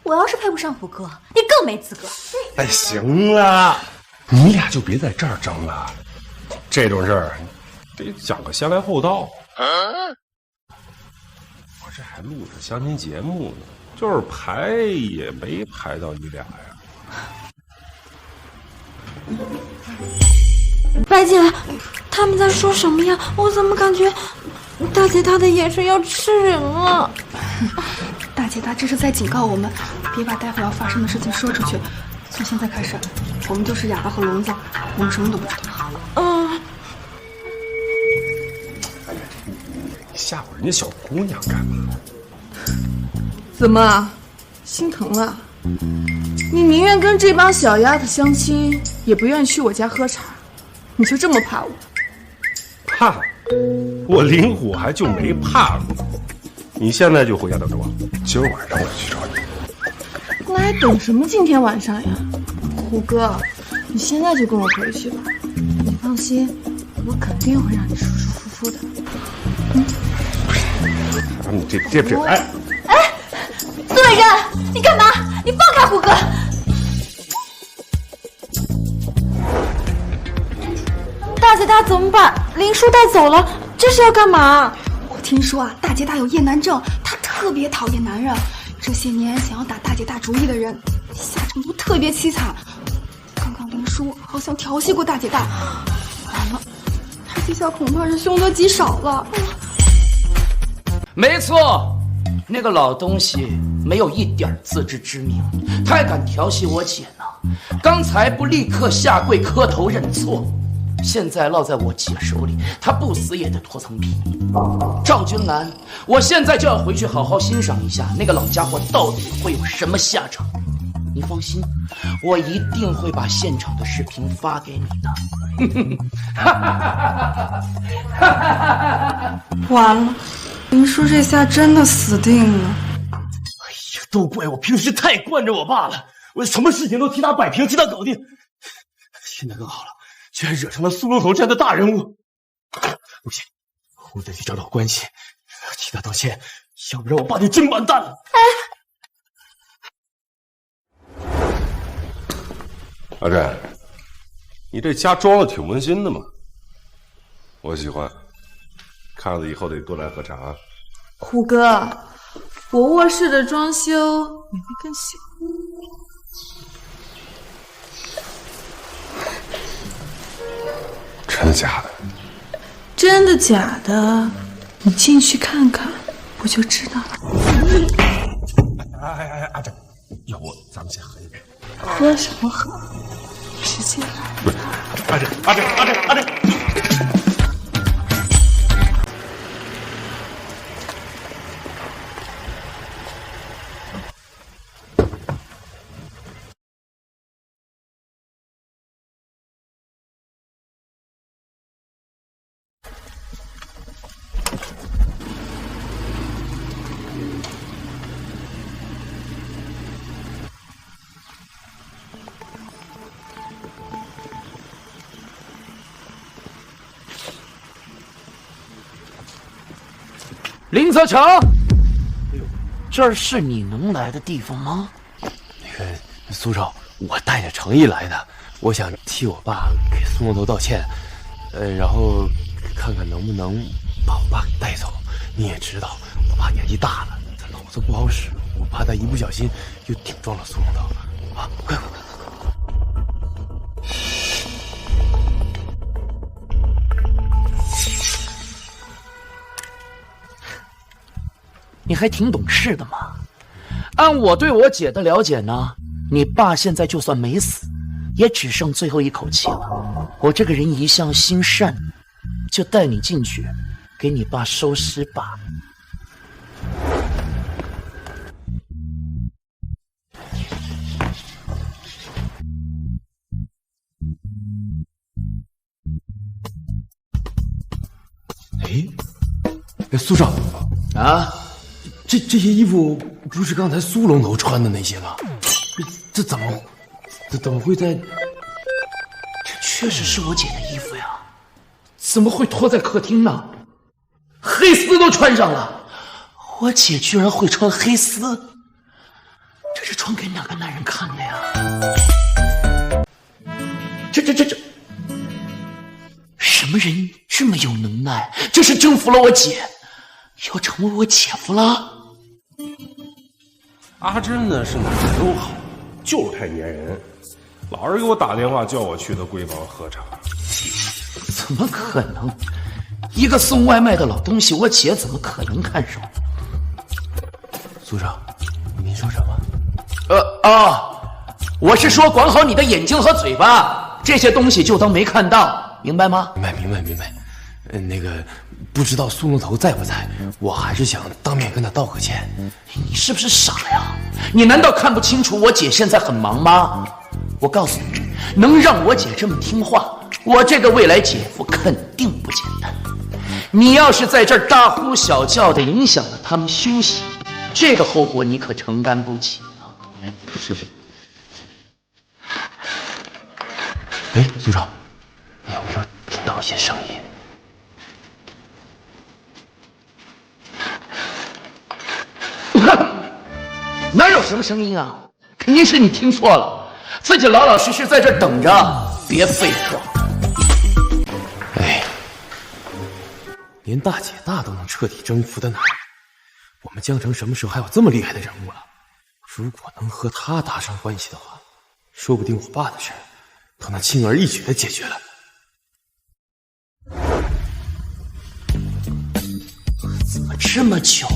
我要是配不上虎哥，你更没资格。哎，行了，你俩就别在这儿争了。这种事儿得讲个先来后到。我这还录着相亲节目呢，就是排也没排到你俩呀。白姐，他们在说什么呀？我怎么感觉大姐大的眼神要吃人了？大姐大这是在警告我们，别把待会要发生的事情说出去。从现在开始，我们就是哑巴和聋子，我们什么都不知道。吓唬人家小姑娘干嘛？怎么，心疼了？你宁愿跟这帮小丫头相亲，也不愿意去我家喝茶，你就这么怕我？怕？我灵虎还就没怕过。你现在就回家等着我，今儿晚上我就去找你。那还等什么？今天晚上呀，虎哥，你现在就跟我回去吧。你放心，我肯定会让你舒舒服服的。你这哎，苏美珍，你干嘛？你放开虎哥！大姐大怎么办？林叔带走了，这是要干嘛？我听说啊，大姐大有厌男症，她特别讨厌男人。这些年想要打大姐大主意的人，下场都特别凄惨。刚刚林叔好像调戏过大姐大，完了，他这下恐怕是凶多吉少了。没错，那个老东西没有一点自知之明，他还敢调戏我姐呢。刚才不立刻下跪磕头认错，现在落在我姐手里，他不死也得脱层皮。赵君兰，我现在就要回去好好欣赏一下那个老家伙到底会有什么下场。你放心，我一定会把现场的视频发给你的。完了，林叔这下真的死定了。哎呀，都怪我平时太惯着我爸了，我什么事情都替他摆平，替他搞定。现在更好了，居然惹上了苏龙头这样的大人物。不行，我得去找找关系，替他道歉，要不然我爸就真完蛋了。阿珍，你这家装的挺温馨的嘛，我喜欢。看了以后得多来喝茶啊。虎哥，我卧室的装修你会更喜欢。真的假的？真的假的？你进去看看，不就知道了。阿珍，要不咱们先喝一杯？喝什么喝？直接来。不是，阿珍。林泽成，这儿是你能来的地方吗？那个苏少，我带着诚意来的，我想替我爸给苏龙头道歉，然后看看能不能把我爸给带走。你也知道，我爸年纪大了，他脑子不好使，我怕他一不小心又顶撞了苏龙头。啊，快！你还挺懂事的嘛。按我对我姐的了解呢，你爸现在就算没死，也只剩最后一口气了。我这个人一向心善，就带你进去，给你爸收尸吧。哎，苏少啊，这些衣服不是刚才苏龙头穿的那些吗？这怎么会在？这确实是我姐的衣服呀，怎么会脱在客厅呢？黑丝都穿上了，我姐居然会穿黑丝，这是穿给哪个男人看的呀？这，什么人这么有能耐？这是征服了我姐，要成为我姐夫了？阿珍呢是哪儿都好，就是太粘人，老是给我打电话叫我去他闺房喝茶。怎么可能？一个送外卖的老东西，我姐怎么可能看上？苏少，您说什么？我是说管好你的眼睛和嘴巴，这些东西就当没看到，明白吗？明白。那个不知道苏龙头在不在，我还是想当面跟他道个歉。你是不是傻呀？你难道看不清楚我姐现在很忙吗？我告诉你，能让我姐这么听话，我这个未来姐夫肯定不简单。你要是在这儿大呼小叫的，影响了他们休息，这个后果你可承担不起啊！是。哎，苏少，你有没有听到一些声音？哪有什么声音啊？肯定是你听错了，自己老老实实在这儿等着，别废话。哎，连大姐大都能彻底征服的男人，我们江城什么时候还有这么厉害的人物了？如果能和他搭上关系的话，说不定我爸的事都能轻而易举的解决了。怎么这么久？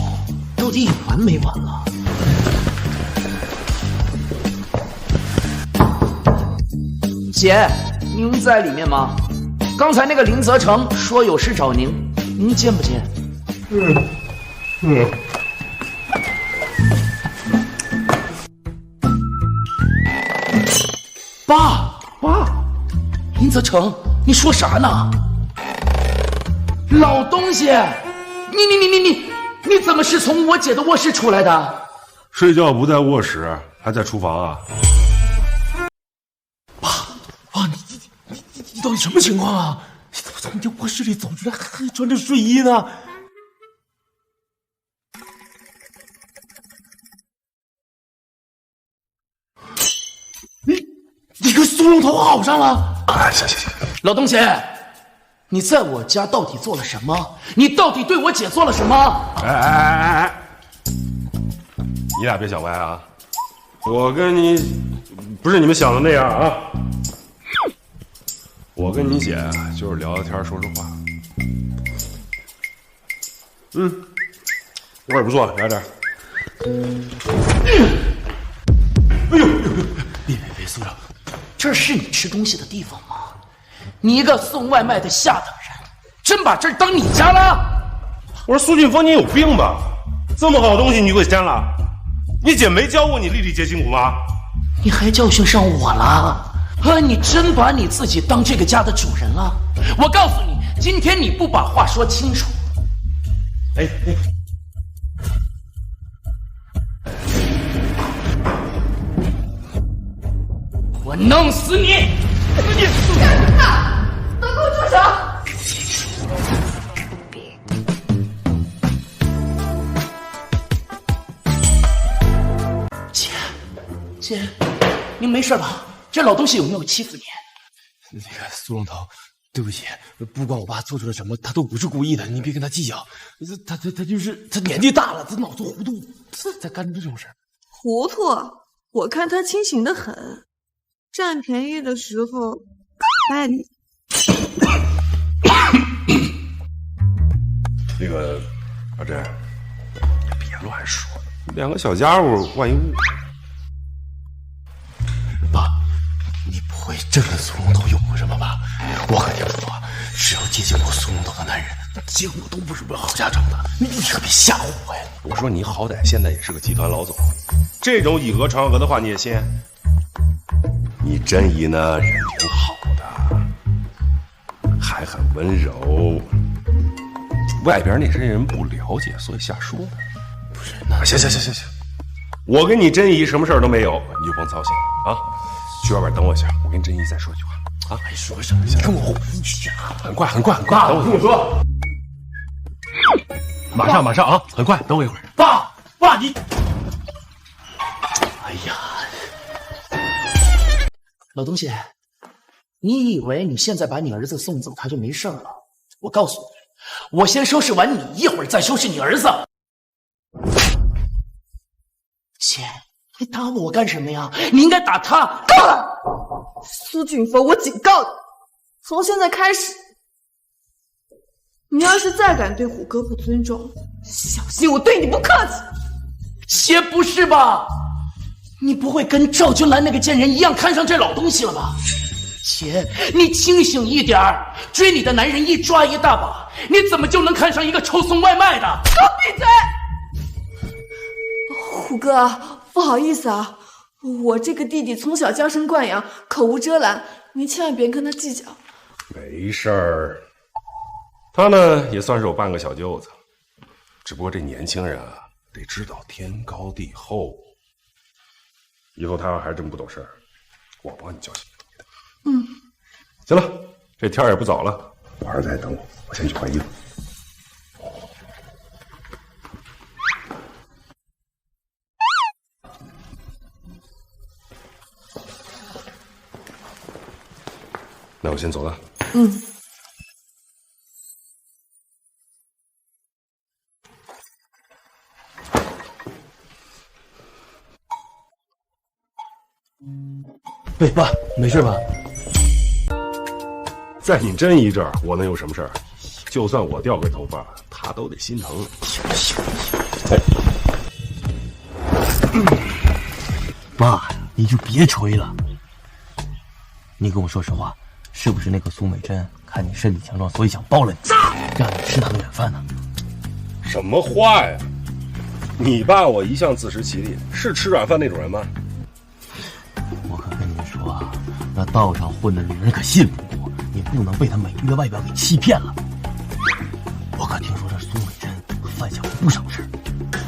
到底有完没完了？姐，您在里面吗？刚才那个林泽成说有事找您，您见不见？爸，林泽成，你说啥呢？老东西，你怎么是从我姐的卧室出来的？睡觉不在卧室，还在厨房啊？爸，你到底什么情况啊？你怎么从你卧室里走出来，还穿着睡衣呢？你跟苏龙头好上了？行，老东西，你在我家到底做了什么？你到底对我姐做了什么？哎，你俩别想歪啊！我跟你不是你们想的那样啊！我跟你姐就是聊聊天，说说话。味儿不错，来点。哎呦，别苏少，这是你吃东西的地方吗？你一个送外卖的下等人，真把这儿当你家了？我说苏俊峰，你有病吧？这么好的东西你就给掀了？你姐没教过你粒粒皆辛苦吗？你还教训上我了？你真把你自己当这个家的主人了？我告诉你，今天你不把话说清楚，我弄死你！你干什么？都给我住手！姐，您没事吧？这老东西有没有欺负你？那个苏龙头，对不起，不管我爸做出了什么，他都不是故意的，你别跟他计较。他就是他年纪大了，他脑子糊涂，才干这种事。糊涂？我看他清醒得很，占便宜的时候爱你。那个阿珍，别乱说，两个小家伙万一误会。爸，你不会真跟苏龙头有过什么吧？我可听说，只要接近过苏龙头的男人，结果都不是没好下场的。你可别吓唬我呀！我说你好歹现在也是个集团老总，这种以讹传讹的话你也信？你真姨呢人挺好的，还很温柔，外边那些人不了解，所以瞎说的。不是，那行，我跟你真姨什么事儿都没有，你就甭操心了啊！去外边等我一下，我跟真姨再说句话啊。还说什么？你跟我回去啊！很快，等我听我说，马上啊！很快，等我一会儿。爸，你，哎呀，老东西，你以为你现在把你儿子送走，他就没事了？我告诉你，我先收拾完你，一会儿再收拾你儿子。姐，你打我干什么呀？你应该打他。够了，苏俊峰，我警告你，从现在开始，你要是再敢对虎哥不尊重，小心我对你不客气。姐，不是吧？你不会跟赵君兰那个贱人一样看上这老东西了吧？姐，你清醒一点儿，追你的男人一抓一大把，你怎么就能看上一个臭送外卖的？给我闭嘴！虎哥，不好意思啊，我这个弟弟从小娇生惯养，口无遮拦，您千万别跟他计较。没事儿，他呢也算是我半个小舅子，只不过这年轻人啊，得知道天高地厚。以后他要还真不懂事儿，我帮你教训你。行了，这天也不早了，我儿子在等我，我先去换衣服。那我先走了。喂，爸，没事吧？在你真姨这儿，我能有什么事儿？就算我掉个头发，他都得心疼。行，爸，你就别吹了。你跟我说实话，是不是那个苏美珍看你身体强壮，所以想包了你，让你吃她的软饭呢？什么话呀！你爸我一向自食其力，是吃软饭那种人吗？我可跟你们说啊，那道上混的女人可信不过，你不能被她美丽的外表给欺骗了。我可听说这苏美珍犯下过不少事，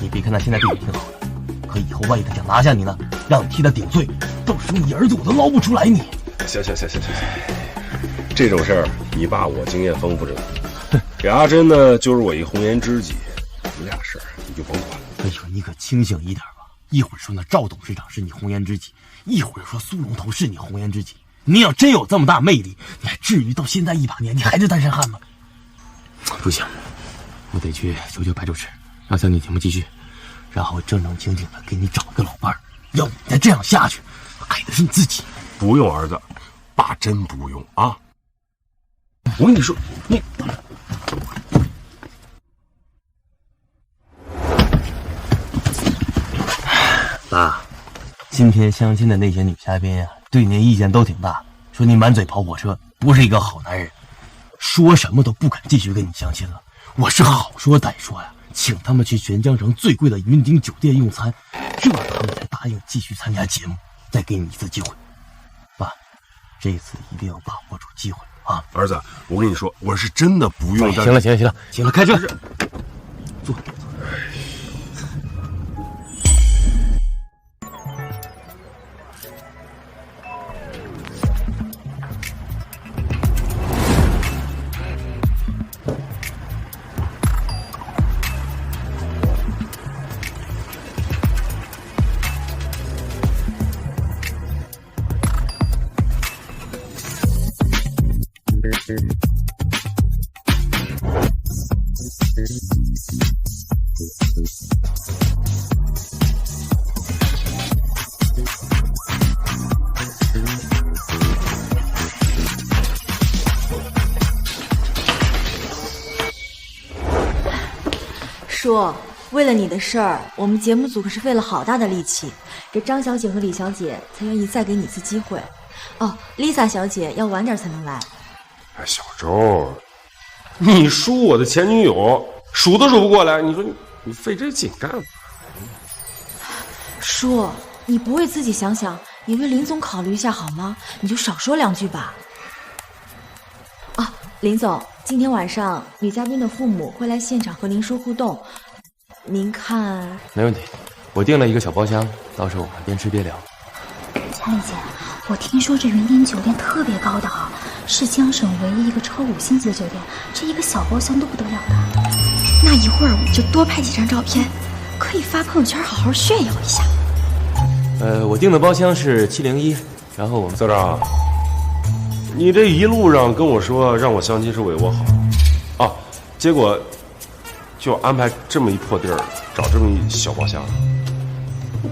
你别看她现在对你挺好的，可以后万一她想拿下你呢，让你替她顶罪，到时候你儿子我都捞不出来你。行，这种事儿你爸我经验丰富着呢。这阿珍呢，就是我一红颜知己，你俩事儿你就甭管了。哎呦，你可清醒一点吧！一会儿说那赵董事长是你红颜知己，一会儿说苏龙头是你红颜知己。你要真有这么大魅力，你还至于到现在一把年纪还是单身汉吗？不行，我得去求求白主持，让小女节目继续，然后正正经经的给你找一个老伴儿。要不你再这样下去，害的是你自己。不用，儿子，爸真不用啊！我跟你说，你爸，今天相亲的那些女嘉宾啊，对您意见都挺大，说你满嘴跑火车，不是一个好男人，说什么都不肯继续跟你相亲了。我是好说歹说呀，请他们去玄江城最贵的云顶酒店用餐，这他们才答应继续参加节目，再给你一次机会。爸，这次一定要把握住机会啊！儿子，我跟你说，我是真的不用。行了，开车。坐。叔，为了你的事儿，我们节目组可是费了好大的力气，这张小姐和李小姐才愿意再给你一次机会。哦，Lisa 小姐要晚点才能来。哎，小周，你数我的前女友，数都数不过来，你说你费这劲干嘛？叔，你不为自己想想，也为林总考虑一下好吗？你就少说2句吧。啊，林总，今天晚上女嘉宾的父母会来现场和林叔互动，您看？没问题，我订了一个小包厢，到时候我们边吃边聊。佳丽姐，我听说这云顶酒店特别高档，是江省唯一一个超5星级的酒店，这一个小包厢都不得了的。那一会儿我们就多拍几张照片，可以发朋友圈好好炫耀一下。我订的包厢是701，然后我们校长，你这一路上跟我说让我相亲是为我好，啊，结果就安排这么一破地儿，找这么一小包厢，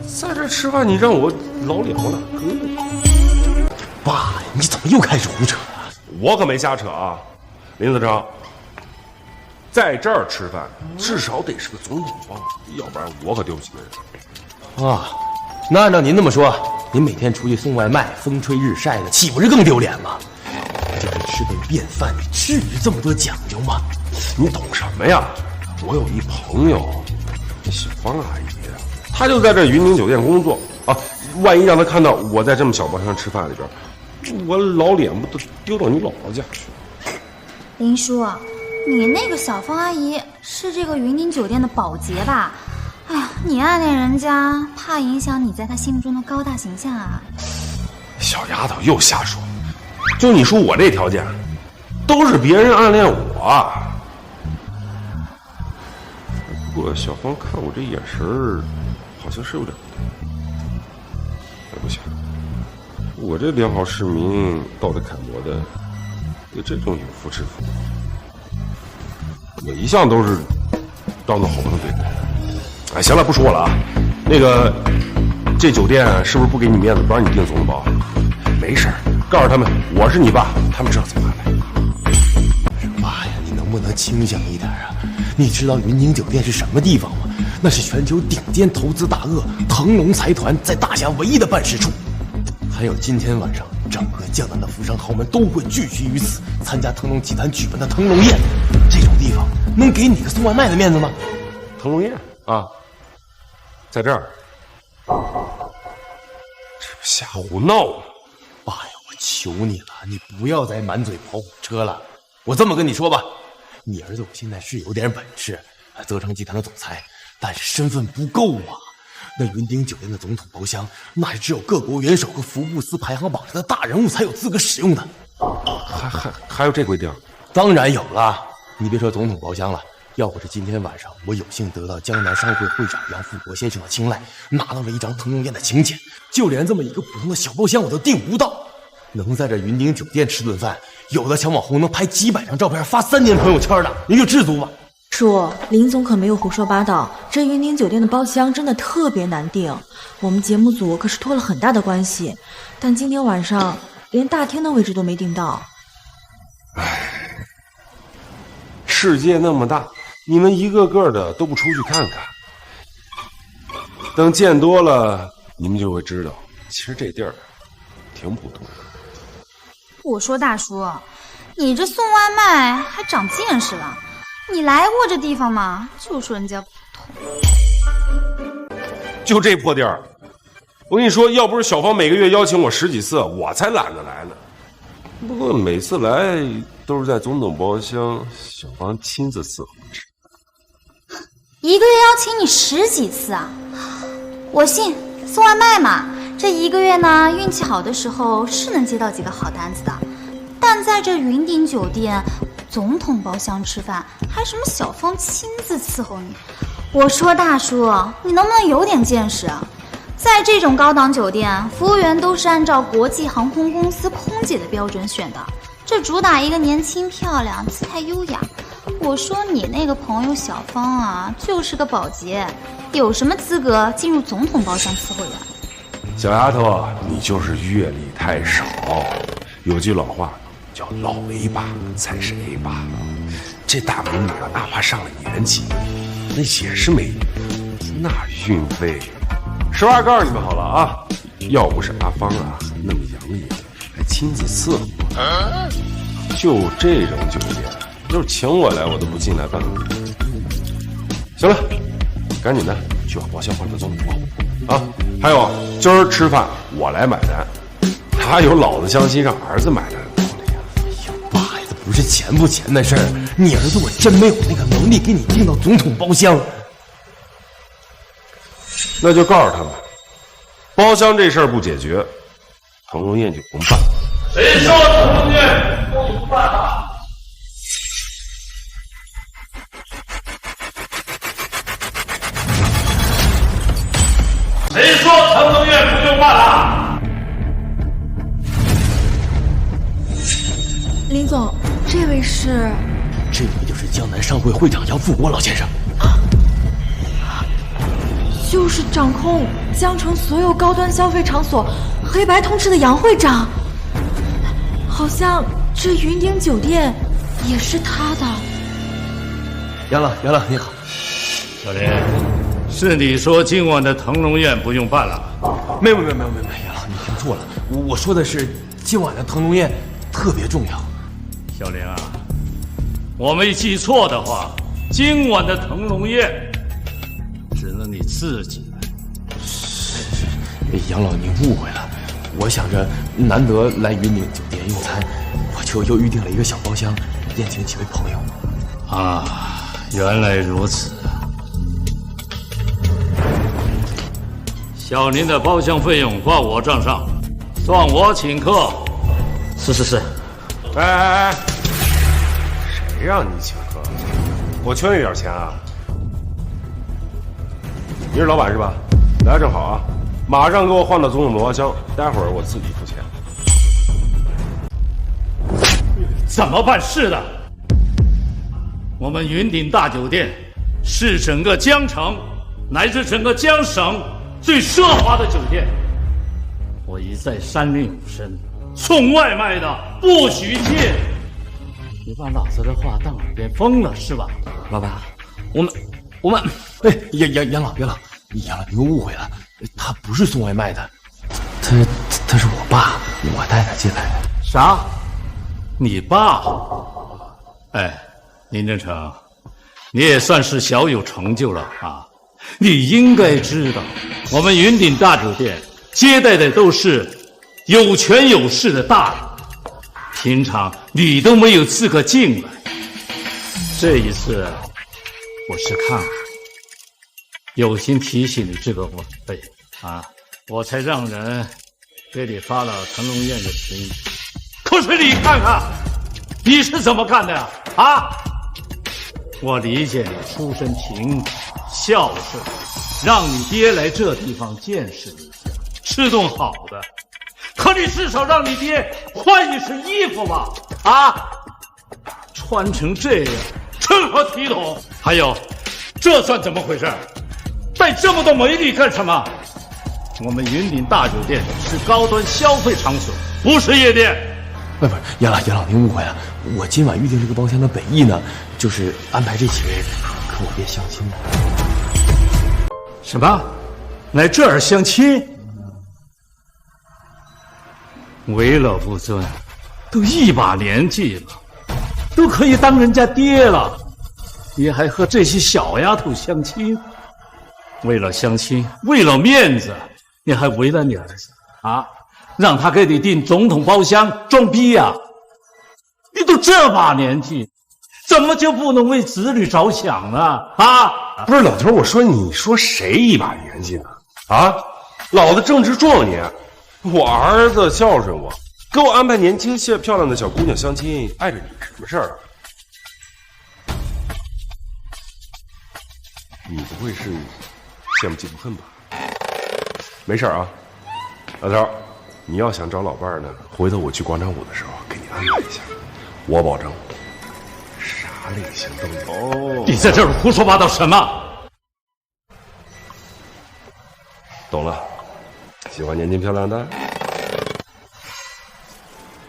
在这吃饭你让我老两了，爸呀，你怎么又开始胡扯了？我可没瞎扯啊，林子成，在这儿吃饭至少得是个总统包，要不然我可丢不起那人。啊，那按照您这么说，您每天出去送外卖，风吹日晒的，岂不是更丢脸吗？这是吃顿便饭，你至于这么多讲究吗？你懂什么呀？我有一朋友，小芳阿姨，她就在这云顶酒店工作啊。万一让她看到我在这么小包厢吃饭里边，我老脸不都丢到你姥姥家去？林叔，你那个小芳阿姨是这个云顶酒店的保洁吧？哎呀，你暗恋人家，怕影响你在她心目中的高大形象啊！小丫头又瞎说，就你说我这条件，都是别人暗恋我。不过小芳看我这眼神儿，好像是有点不对。哎，不行，我这良好市民、道德楷模的，对这种有夫之妇，我一向都是当做好朋友对待。哎，行了，不说了啊。那个，这酒店是不是不给你面子，不让你订总统包？没事儿，告诉他们我是你爸，他们知道怎么安排。爸呀，你能不能清醒一点啊？你知道云顶酒店是什么地方吗？那是全球顶尖投资大鳄腾龙财团在大夏唯一的办事处。还有今天晚上，整个江南的富商豪门都会聚集于此，参加腾龙集团举办的腾龙宴。这种地方能给你个送外卖的面子吗？腾龙宴啊，在这儿，这不瞎胡闹吗？爸呀，我求你了，你不要再满嘴跑火车了。我这么跟你说吧，你儿子我现在是有点本事，泽成集团的总裁，但是身份不够啊。那云顶酒店的总统包厢，那是只有各国元首和福布斯排行榜上的大人物才有资格使用的。还有这规定？当然有了。你别说总统包厢了，要不是今天晚上我有幸得到江南商会会长杨富国先生的青睐，拿到了一张腾龙宴的请柬，就连这么一个普通的小包厢我都订不到。能在这云顶酒店吃顿饭，有的小网红能拍几百张照片发3年朋友圈的，你就知足吧。叔，林总可没有胡说八道，这云顶酒店的包厢真的特别难订，我们节目组可是托了很大的关系，但今天晚上连大厅的位置都没订到。唉，世界那么大，你们一个个的都不出去看看，等见多了，你们就会知道，其实这地儿挺普通的。我说大叔，你这送外卖还长见识了。你来过这地方吗？就说人家普通，就这破地儿，我跟你说，要不是小芳每个月邀请我10几次，我才懒得来呢。不过每次来都是在总统包厢，小芳亲自伺候着。一个月邀请你10几次啊？我信，送外卖嘛，这一个月呢，运气好的时候是能接到几个好单子的。但在这云顶酒店总统包厢吃饭，还什么小芳亲自伺候你？我说大叔，你能不能有点见识啊？在这种高档酒店，服务员都是按照国际航空公司空姐的标准选的，这主打一个年轻漂亮、姿态优雅。我说你那个朋友小芳啊，就是个保洁，有什么资格进入总统包厢伺候员？小丫头，你就是阅历太少。有句老话叫老 A 吧才是 A 吧，这大美女啊，哪怕上了年纪，那也是美女，那运费，实话告诉你们好了啊，要不是阿芳啊那么养眼，亲自伺候我。就这种酒店，就是请我来，我都不进来半分钟。行了，赶紧的去把包厢换成总统包啊！还有今儿吃饭我来买单，哪有老子相亲让儿子买单的道理啊？哎呀，爸呀，这不是钱不钱的事儿，你儿子我真没有那个能力给你订到总统包厢。那就告诉他们，包厢这事儿不解决，腾龙宴就不办。谁说腾龙宴不办了？谁说腾龙宴不用办了？林总，这位是？这位就是江南商会会长杨富国老先生。就是掌控江城所有高端消费场所黑白通吃的杨会长，好像这云顶酒店也是他的。杨老你好。小林，是你说今晚的腾龙宴不用办了？没有，杨老你听错了，我说的是今晚的腾龙宴特别重要。小林啊，我没记错的话，今晚的腾龙宴只能你自己来。杨老，您误会了。我想着难得来云顶酒店用餐，我就又预定了一个小包厢，宴请几位朋友。啊，原来如此。小林的包厢费用挂我账上，算我请客。是。哎，谁让你请客？我缺那点钱啊！你是老板是吧？来正好啊，马上给我换到总统的包厢，待会儿我自己付钱。怎么办事的？我们云顶大酒店是整个江城乃至整个江省最奢华的酒店，我一再三令五申，送外卖的不许进。你把老子的话当耳边风了是吧？老板，我们，哎，杨老，你又误会了，他不是送外卖的，他是我爸，我带他进来的。啥？你爸？哎，林振成，你也算是小有成就了啊！你应该知道，我们云顶大酒店接待的都是有权有势的大人，平常你都没有资格进来。这一次，我是看了，有心提醒你这个晚辈啊，我才让人给你发了腾龙宴的请柬。可是你看看，你是怎么干的呀？啊！我理解你出身贫孝顺，让你爹来这地方见识一下，吃顿好的。可你至少让你爹换一身衣服吧？啊！穿成这样，成何体统？还有，这算怎么回事？带这么多美女干什么？我们云顶大酒店是高端消费场所，不是夜店。不是，杨老，您误会了。我今晚预定这个包厢的本意呢，就是安排这几位和我爹相亲的。什么？来这儿相亲？为老不尊，都一把年纪了，都可以当人家爹了，你还和这些小丫头相亲？为了相亲，为了面子，你还为了你儿子啊？让他给你订总统包厢，装逼呀！你都这把年纪，怎么就不能为子女着想呢？啊！不是老头，我说你说谁一把年纪呢？啊，老子正值壮年，我儿子孝顺我，给我安排年轻漂亮的小姑娘相亲，碍着你什么事儿啊？你不会是羡慕嫉妒恨吧？没事啊，老头。你要想找老伴儿呢，回头我去广场舞的时候给你安排一下，我保证啥类型都有。你在这儿胡说八道什么？懂了，喜欢年轻漂亮的。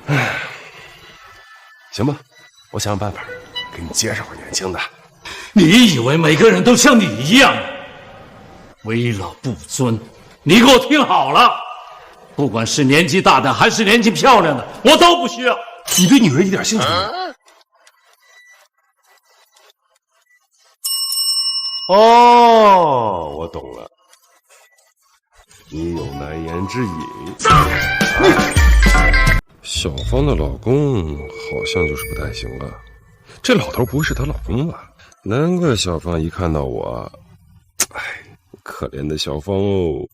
唉，行吧，我想想办法给你介绍个年轻的。你以为每个人都像你一样为老不尊？你给我听好了。不管是年纪大的还是年纪漂亮的，我都不需要。你对女人一点兴趣没有？哦，我懂了，你有难言之隐。小芳的老公好像就是不太行了，这老头不会是她老公吧？难怪小芳一看到我，哎，可怜的小芳哦。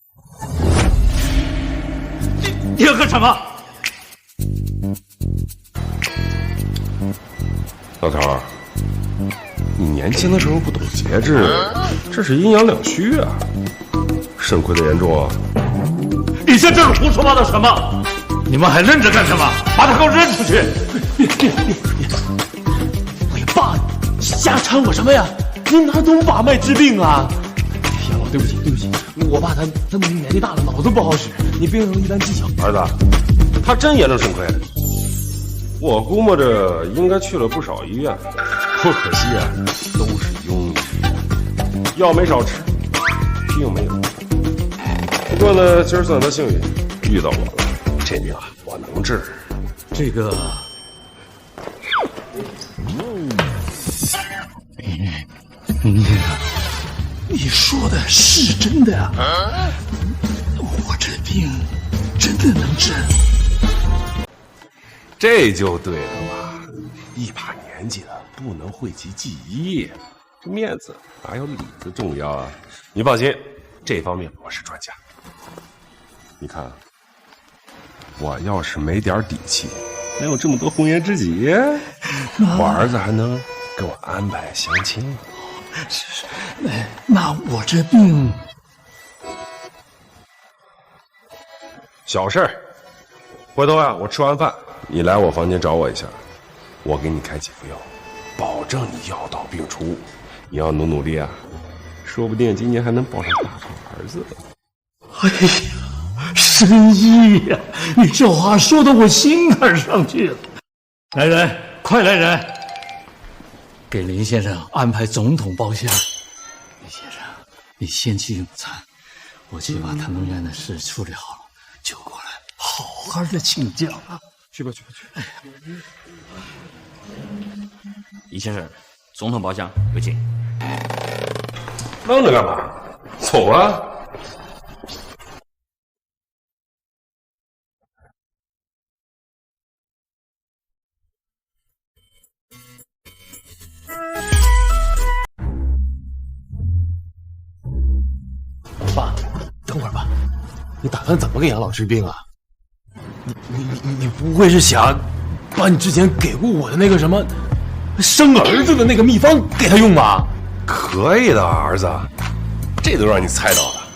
你要干什么？老头儿，你年轻的时候不懂节制，这是阴阳两虚啊，肾亏的严重啊！你在这儿胡说八道什么？你们还愣着干什么？把他给我扔出去！哎呀，爸，你瞎掺和什么呀？你哪懂把脉治病啊？天老，对不起，我爸他年纪大了，脑子不好使，你别让一般技巧。儿子，他真严重肾亏，我估摸着应该去了不少医院，不可惜啊，都是庸医，药没少吃，屁用没有。不过呢，今儿算他幸运，遇到我了，这病啊，我能治。这个，你说的是真的啊？我这病真的能治？这就对了嘛，一把年纪了，不能讳疾忌医，这面子哪有里子重要啊？你放心，这方面我是专家。你看，我要是没点底气，哪有这么多红颜知己？我儿子还能给我安排相亲吗？那我这病小事儿，回头啊，我吃完饭你来我房间找我一下，我给你开几副药，保证你药到病除。你要努力啊，说不定今年还能抱上大胖儿子。哎呀，神医呀！你这话说到我心坎上去了。来人，快来人，给林先生安排总统包厢。林先生，你先去用餐，我去把谭东院的事处理好了，就过来好好的请教啊。去吧。哎呀，李先生，总统包厢有请。愣着干嘛？走啊！爸，等会儿吧，你打算怎么给杨老治病啊？你不会是想把你之前给过我的那个什么生儿子的那个秘方给他用吧？可以的，儿子，这都让你猜到了。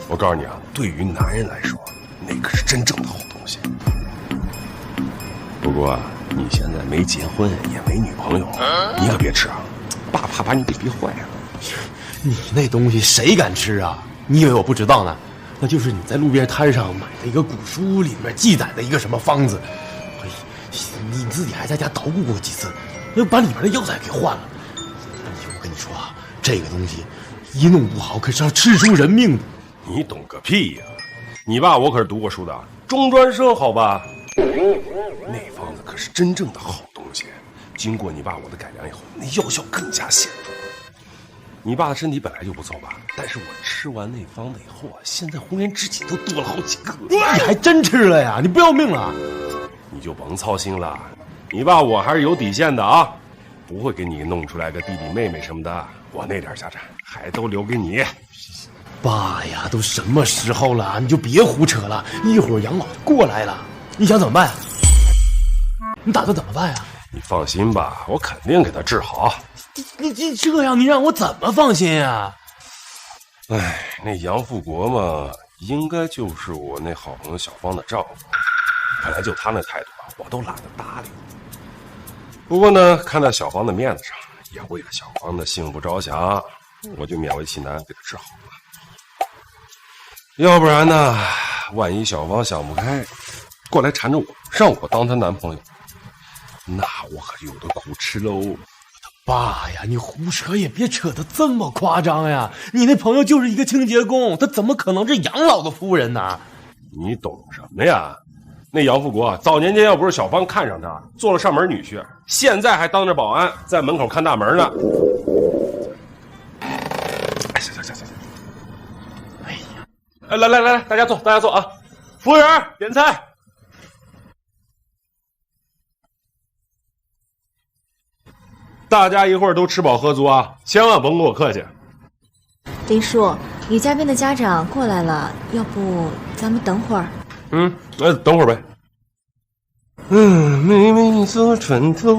我告诉你啊，对于男人来说，那可是真正的好东西。不过你现在没结婚，也没女朋友，你可别吃啊，爸怕把你给逼坏了。你那东西谁敢吃啊？你以为我不知道呢？那就是你在路边摊上买的一个古书，里面记载的一个什么方子。哎，你自己还在家捣鼓过几次，又把里面的药材给换了。我跟你说啊，这个东西一弄不好可是要吃出人命的。你懂个屁呀！你爸我可是读过书的，中专生好吧？那方子可是真正的好东西，经过你爸我的改良以后，那药效更加显著。你爸的身体本来就不错吧，但是我吃完那方子以后啊，现在红颜知己都多了好几个。你还真吃了呀？你不要命了？你就甭操心了，你爸我还是有底线的啊，不会给你弄出来个弟弟妹妹什么的，我那点家产还都留给你。爸呀，都什么时候了，你就别胡扯了，一会儿杨老就过来了，你想怎么办？你打算怎么办呀？你放心吧，我肯定给他治好。你这样，你让我怎么放心呀？哎，那杨富国嘛，应该就是我那好朋友小芳的丈夫。本来就他那态度啊，我都懒得搭理。不过呢，看在小芳的面子上，也为了小芳的幸福着想，我就勉为其难给她治好了。要不然呢，万一小芳想不开，过来缠着我，让我当她男朋友，那我可有的苦吃喽。爸呀，你胡扯也别扯得这么夸张呀！你那朋友就是一个清洁工，他怎么可能是杨老的夫人呢？你懂什么呀？那杨富国早年间要不是小芳看上他，做了上门女婿，现在还当着保安在门口看大门呢。行，哎呀，来，大家坐啊！服务员点菜。大家一会儿都吃饱喝足啊，千万甭跟我客气。林叔，李嘉宾的家长过来了，要不咱们等会儿？等会儿呗。妹妹坐船头，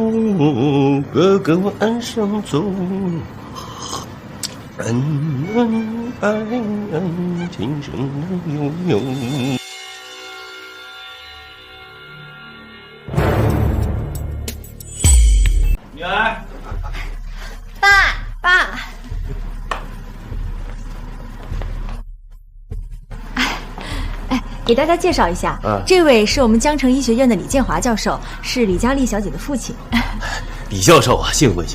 哥哥我岸上走，恩爱情深悠悠。女儿，爸。给大家介绍一下，这位是我们江城医学院的李建华教授，是李佳丽小姐的父亲。李教授啊，幸会。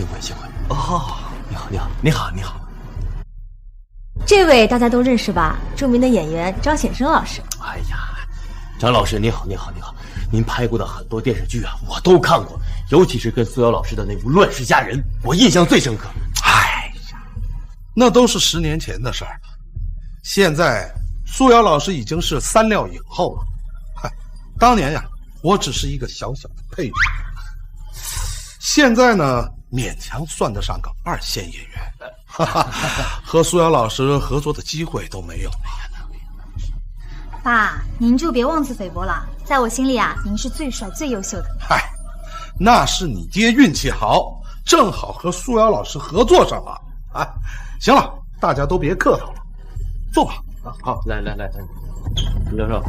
哦，你好。这位大家都认识吧？著名的演员张显生老师。哎呀，张老师你好，您拍过的很多电视剧啊，我都看过，尤其是跟苏瑶老师的那部《乱世佳人》，我印象最深刻。哎呀，那都是10年前的事儿了，现在苏瑶老师已经是3料影后了。嗨，当年呀，我只是一个小小的配角，现在呢，勉强算得上个2线演员，和苏瑶老师合作的机会都没有了。爸，您就别妄自菲薄了，在我心里啊，您是最帅、最优秀的。嗨，那是你爹运气好，正好和苏瑶老师合作上了。哎，行了，大家都别客套了，坐吧。好，来，李教授。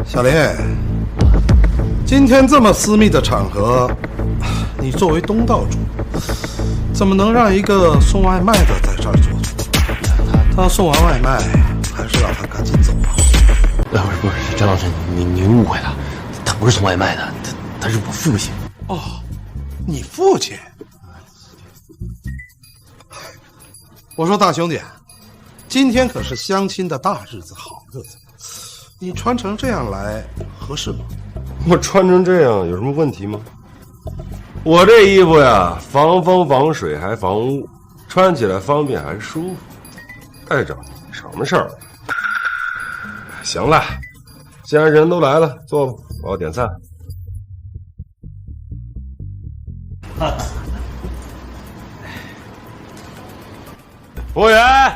小林，今天这么私密的场合，你作为东道主，怎么能让一个送外卖的在这儿做主？他送完外卖，还是让他赶紧走吧。不是，张老师，您误会了，他不是送外卖的，他是我父亲。哦，你父亲？我说大兄弟，今天可是相亲的大日子、好日子，你穿成这样来合适吗？我穿成这样有什么问题吗？我这衣服呀，防风防水还防污，穿起来方便还舒服。碍着你什么事儿？行了，既然人都来了，坐吧，我要点菜。服务员，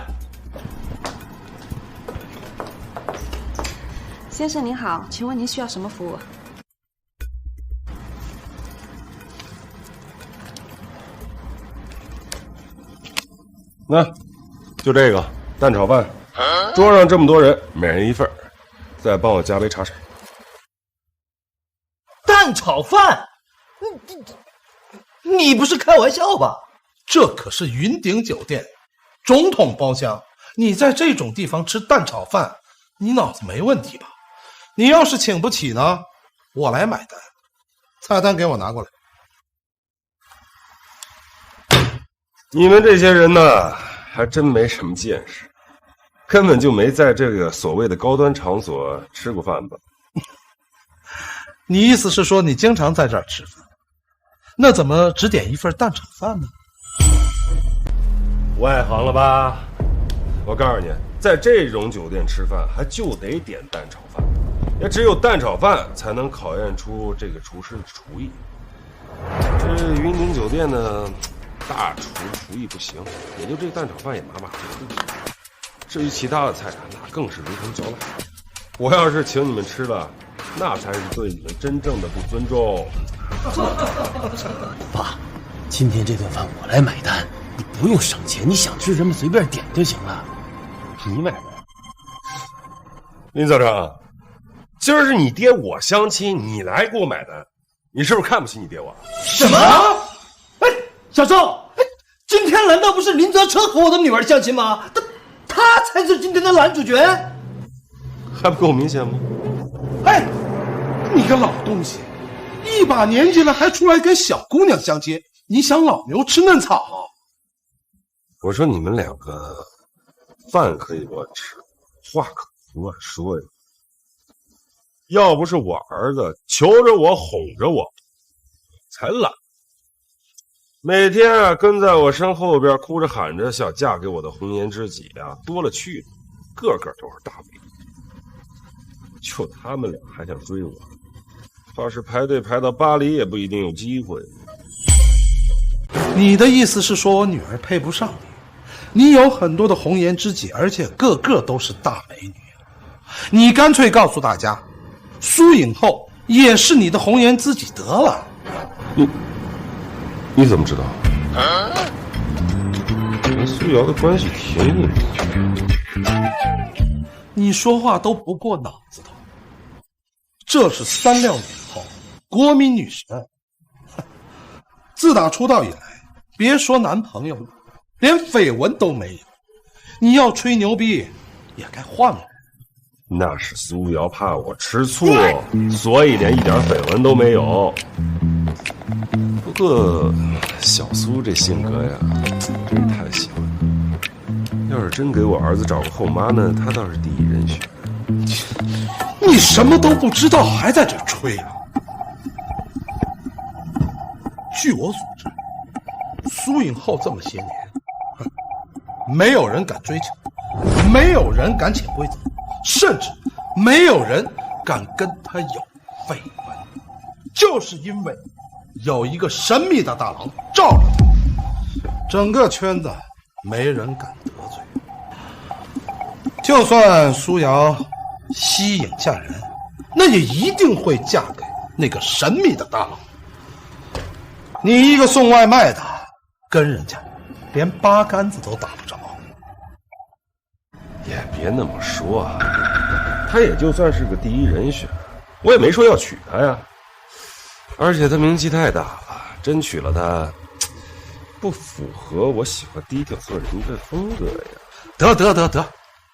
先生您好，请问您需要什么服务？那就这个蛋炒饭，桌上这么多人，每人一份，再帮我加杯茶水。蛋炒饭？你不是开玩笑吧？这可是云顶酒店总统包厢，你在这种地方吃蛋炒饭，你脑子没问题吧？你要是请不起呢，我来买单，菜单给我拿过来。你们这些人呢，还真没什么见识，根本就没在这个所谓的高端场所吃过饭吧？你意思是说你经常在这儿吃饭？那怎么只点一份蛋炒饭呢？外行了吧？我告诉你，在这种酒店吃饭，还就得点蛋炒饭，也只有蛋炒饭才能考验出这个厨师的厨艺。这云顶酒店呢，大厨厨艺不行，也就这蛋炒饭也马马虎虎。至于其他的菜，那更是如同嚼蜡。我要是请你们吃了，那才是对你们真正的不尊重。爸，今天这顿饭我来买单，你不用省钱，你想吃什么随便点就行了。你买单？林校长，今儿是你爹我相亲，你来给我买单，你是不是看不起你爹我？什么？哎，小周，今天难道不是林泽车和我的女儿相亲吗？他才是今天的男主角，还不够明显吗？哎，你个老东西，一把年纪了还出来跟小姑娘相亲，你想老牛吃嫩草？我说你们两个饭可以乱吃，话可不乱说呀。要不是我儿子求着我哄着我，才懒。每天啊跟在我身后边哭着喊着想嫁给我的红颜知己啊多了去了，个个都是大美女。就他们俩还想追我，怕是排队排到巴黎也不一定有机会。你的意思是说我女儿配不上你？你有很多的红颜知己，而且个个都是大美女。你干脆告诉大家，苏影后也是你的红颜知己得了。你怎么知道？跟苏瑶的关系挺隐秘。你说话都不过脑子头。这是3料影后，国民女神。自打出道以来，别说男朋友了，连绯闻都没有。你要吹牛逼，也该换了。那是苏瑶怕我吃醋，所以连一点绯闻都没有。不过小苏这性格呀，真太喜欢了。要是真给我儿子找个后妈呢，他倒是第一人选。你什么都不知道，还在这吹啊！据我所知，苏影后这么些年，没有人敢追求，没有人敢潜规则，甚至没有人敢跟他有绯闻，就是因为有一个神秘的大郎罩着他，整个圈子没人敢得罪。就算苏瑶吸引嫁人，那也一定会嫁给那个神秘的大佬。你一个送外卖的，跟人家连八竿子都打不着。也别那么说啊，他也就算是个第一人选，我也没说要娶她呀。而且他名气太大了，真娶了她，不符合我喜欢低调做人的风格呀。得，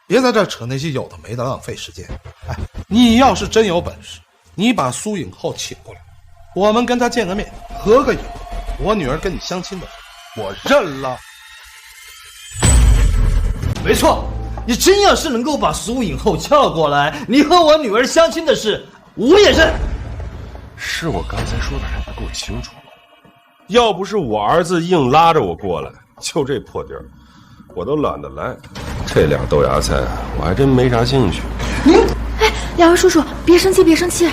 别在这扯那些有的没的，浪费时间。哎，你要是真有本事，你把苏影后请过来，我们跟她见个面，合个影。我女儿跟你相亲的事，我认了。没错，你真要是能够把苏影后叫过来，你和我女儿相亲的事，我也认。是我刚才说的还不够清楚，要不是我儿子硬拉着我过来，就这破地儿，我都懒得来。这俩豆芽菜我还真没啥兴趣。哎，两位叔叔，别生气，别生气。哎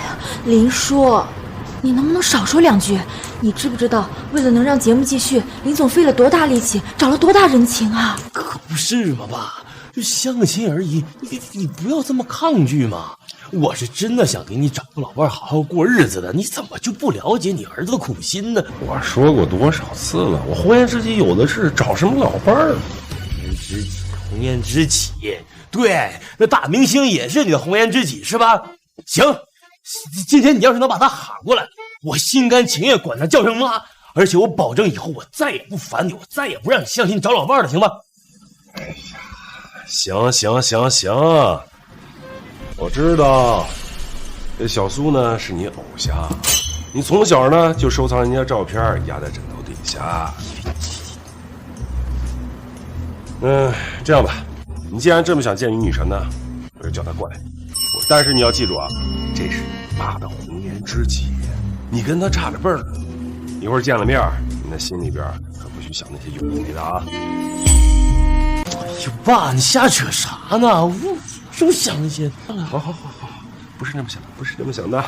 呀，林叔，你能不能少说2句？你知不知道，为了能让节目继续，林总费了多大力气，找了多大人情啊？可不是嘛，爸，就相亲而已，你不要这么抗拒嘛。我是真的想给你找个老伴好好过日子的，你怎么就不了解你儿子的苦心呢？我说过多少次了，我红颜知己有的是，找什么老伴儿？红颜知己，对，那大明星也是你的红颜知己是吧？行，今天你要是能把他喊过来，我心甘情愿管他叫声妈，而且我保证以后我再也不烦你，我再也不让你相亲找老伴了，行吗？哎呀，行，我知道，这小苏呢是你偶像，你从小呢就收藏人家照片，压在枕头底下。这样吧，你既然这么想见女神呢，我就叫她过来。但是你要记住啊，这是你爸的红颜知己，你跟她差着辈儿呢。一会儿见了面，你那心里边可不许想那些有的没的啊。哎呦，爸，你瞎扯啥呢？我就想那些。好，不是那么想的。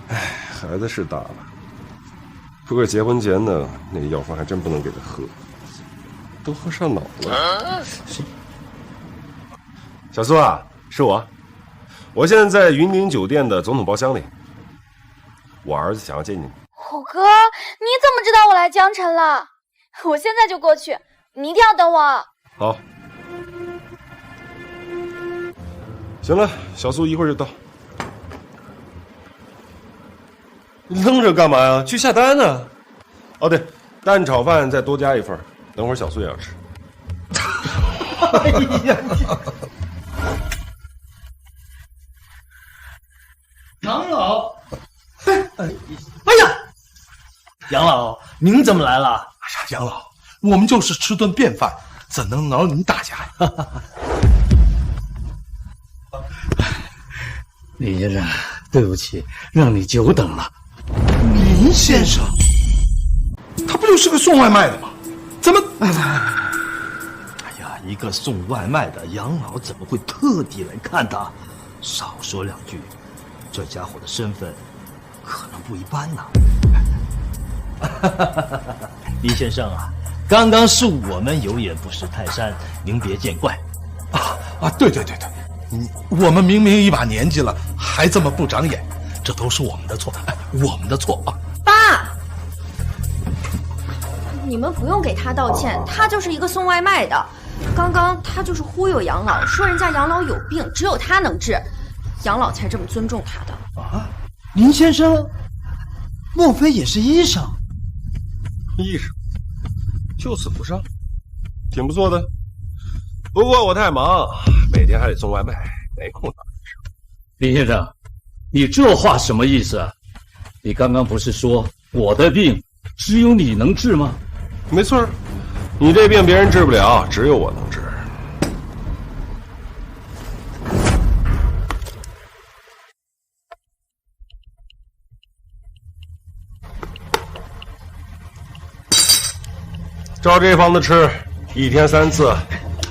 哎，孩子是大了，不过结婚前呢，那药方还真不能给他喝，都喝上脑了。小苏啊，是我现在在云顶酒店的总统包厢里，我儿子想要见你。虎哥，你怎么知道我来江城了？我现在就过去，你一定要等我。好。行了，小苏一会儿就到。愣着干嘛呀？去下单呢。哦对，蛋炒饭再多加1份，等会儿小苏也要吃。哎呀！杨老，哎呀，杨老，您怎么来了？哎呀，杨老，我们就是吃顿便饭，怎能挠你大家呀？林先生，对不起，让你久等了。林先生，他不就是个送外卖的吗？怎么？哎呀，一个送外卖的杨老怎么会特地来看他？少说两句，这家伙的身份可能不一般呐。林先生啊，刚刚是我们有眼不识泰山，您别见怪。对，我们明明一把年纪了，还这么不长眼，这都是我们的错，我们的错啊！爸，你们不用给他道歉，他就是一个送外卖的。刚刚他就是忽悠杨老，说人家杨老有病，只有他能治，杨老才这么尊重他的。林先生，莫非也是医生？医生，救死扶伤，挺不错的。不过我太忙，每天还得送外卖，没空当医生。林先生，你这话什么意思啊？你刚刚不是说我的病只有你能治吗？没错，你这病别人治不了，只有我能治。照这方子吃，1天3次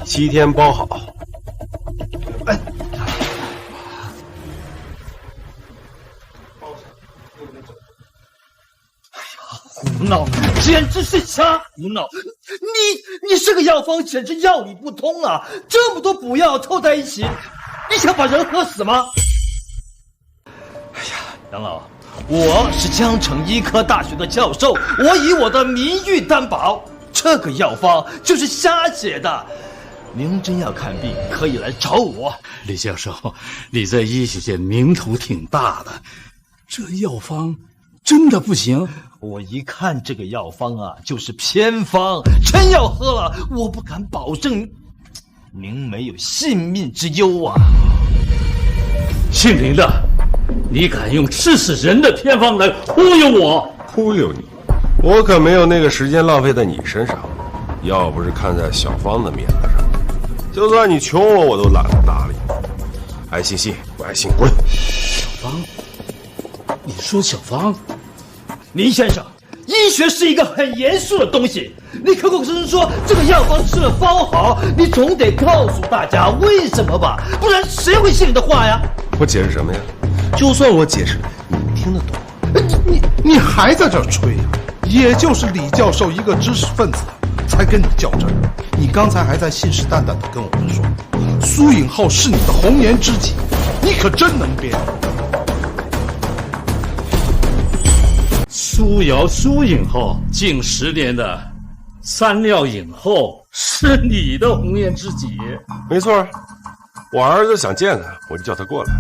，7天包好。胡闹，简直是瞎胡闹！你这个药方简直药理不通啊！这么多补药凑在一起，你想把人喝死吗？哎呀，杨老，我是江城医科大学的教授，我以我的名誉担保，这个药方就是瞎写的。您真要看病，可以来找我。李教授，你在医学界名头挺大的，这药方真的不行？我一看这个药方啊，就是偏方，真要喝了，我不敢保证您没有性命之忧啊！姓林的，你敢用吃死人的偏方来忽悠我？忽悠你？我可没有那个时间浪费在你身上。要不是看在小芳的面子上，就算你穷我都懒得搭理你。爱信信，不爱信滚。小芳，你说小芳？林先生，医学是一个很严肃的东西，你口口声声说这个药方吃了包好，你总得告诉大家为什么吧，不然谁会信你的话呀？我解释什么呀？就算我解释，你能听得懂？你还在这儿吹呀？也就是李教授一个知识分子才跟你较真儿。你刚才还在信誓旦旦地跟我们说，苏颖浩是你的红颜知己，你可真能编。苏瑶、苏影后近10年的3料影后是你的红颜知己。没错，我儿子想见他，我就叫他过来。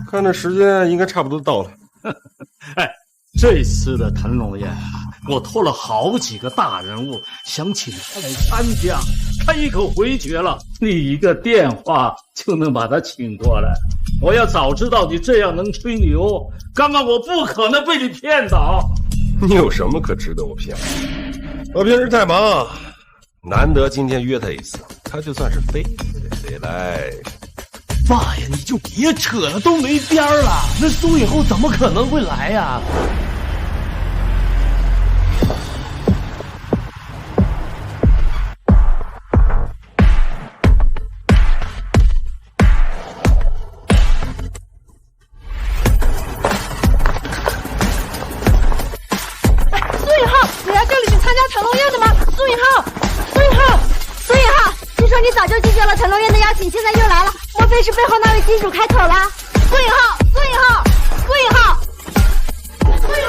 看这时间应该差不多到了。哎，这次的腾龙宴，我托了好几个大人物，想请他来参加，开一口回绝了，你一个电话就能把他请过来。我要早知道你这样能吹牛，刚刚我不可能被你骗倒。你有什么可值得我骗的？我平时太忙，难得今天约他一次，他就算是飞得来。爸呀，你就别扯了，都没边儿了。那苏影后怎么可能会来呀？你早就拒绝了腾龙宴的邀请，现在又来了，莫非是背后那位金主开口了？苏影浩，苏影浩，苏影浩，苏影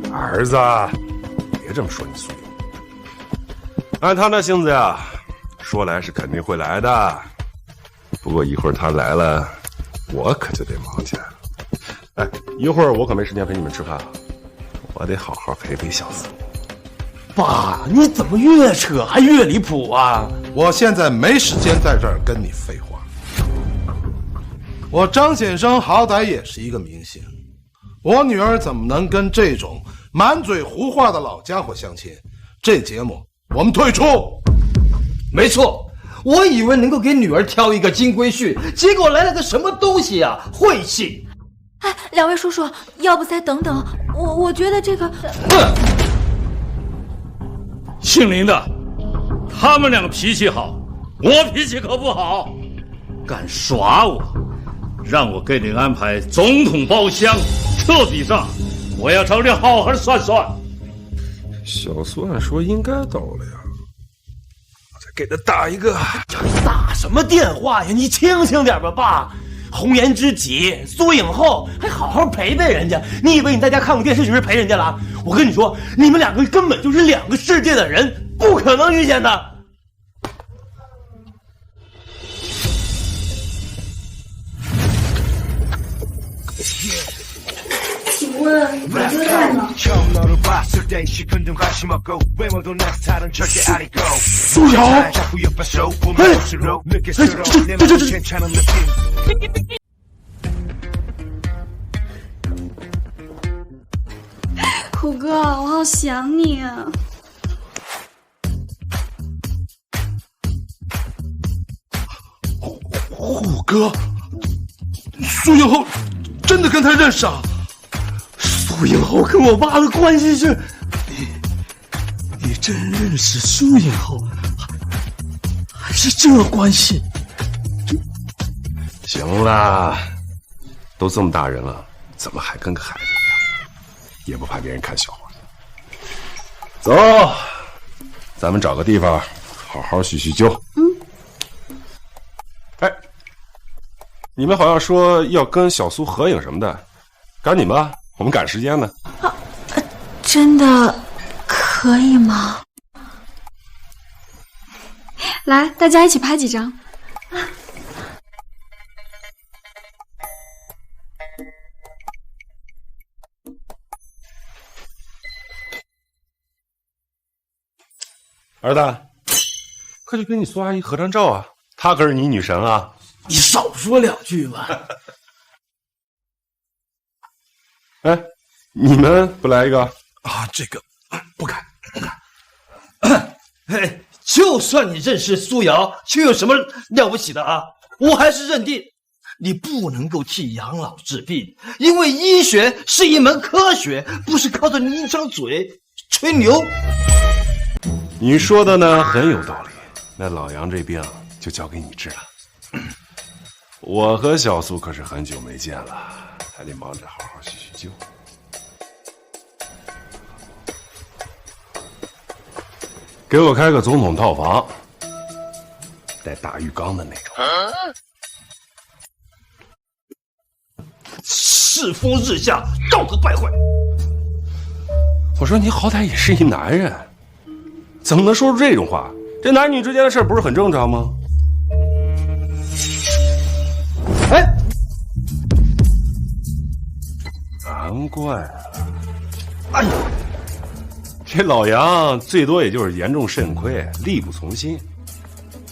浩！儿子，别这么说你苏影。按他那性子呀，说来是肯定会来的。不过一会儿他来了，我可就得忙起来了。哎，一会儿我可没时间陪你们吃饭了，我得好好陪陪小子。爸，你怎么越扯还越离谱啊？我现在没时间在这儿跟你废话。我张先生好歹也是一个明星，我女儿怎么能跟这种满嘴胡话的老家伙相亲？这节目我们退出。没错，我以为能够给女儿挑一个金龟婿，结果来了个什么东西啊？晦气！哎，两位叔叔，要不再等等？我觉得这个……姓林的，他们两个脾气好，我脾气可不好，敢耍我，让我给你安排总统包厢，这笔账我要找你好好算算。小苏按说应该到了呀，我再给他打一个。打什么电话呀？你清醒点吧，爸！红颜知己，苏影后，还好好陪陪人家。你以为你在家看个电视就是陪人家了？我跟你说，你们两个根本就是两个世界的人，不可能遇见的。请问我哥在吗？苏瑶，虎哥，我好想你啊！虎哥，苏影后真的跟他认识啊？苏影后跟我爸的关系是……你真认识苏影后？还是这关系？行了，都这么大人了，怎么还跟个孩子一样？也不怕别人看笑话。走，咱们找个地方好好叙叙旧。哎，你们好像说要跟小苏合影什么的，赶紧吧，我们赶时间呢。真的可以吗？来，大家一起拍几张。儿子，快去跟你苏阿姨合张照啊！她可是你女神啊！你少说两句吧。哎，你们不来一个啊？这个不敢。嘿，就算你认识苏瑶，却有什么了不起的啊？我还是认定你不能够替养老治病，因为医学是一门科学，不是靠着你一张嘴吹牛。你说的呢很有道理，那老杨这病就交给你治了。我和小苏可是很久没见了，还得忙着好好叙叙旧。给我开个总统套房，带大浴缸的那种。世风日下，道德败坏。我说你好歹也是一男人，怎么能说出这种话？这男女之间的事不是很正常吗？哎，难怪了。哎呀，这老杨最多也就是严重肾亏，力不从心。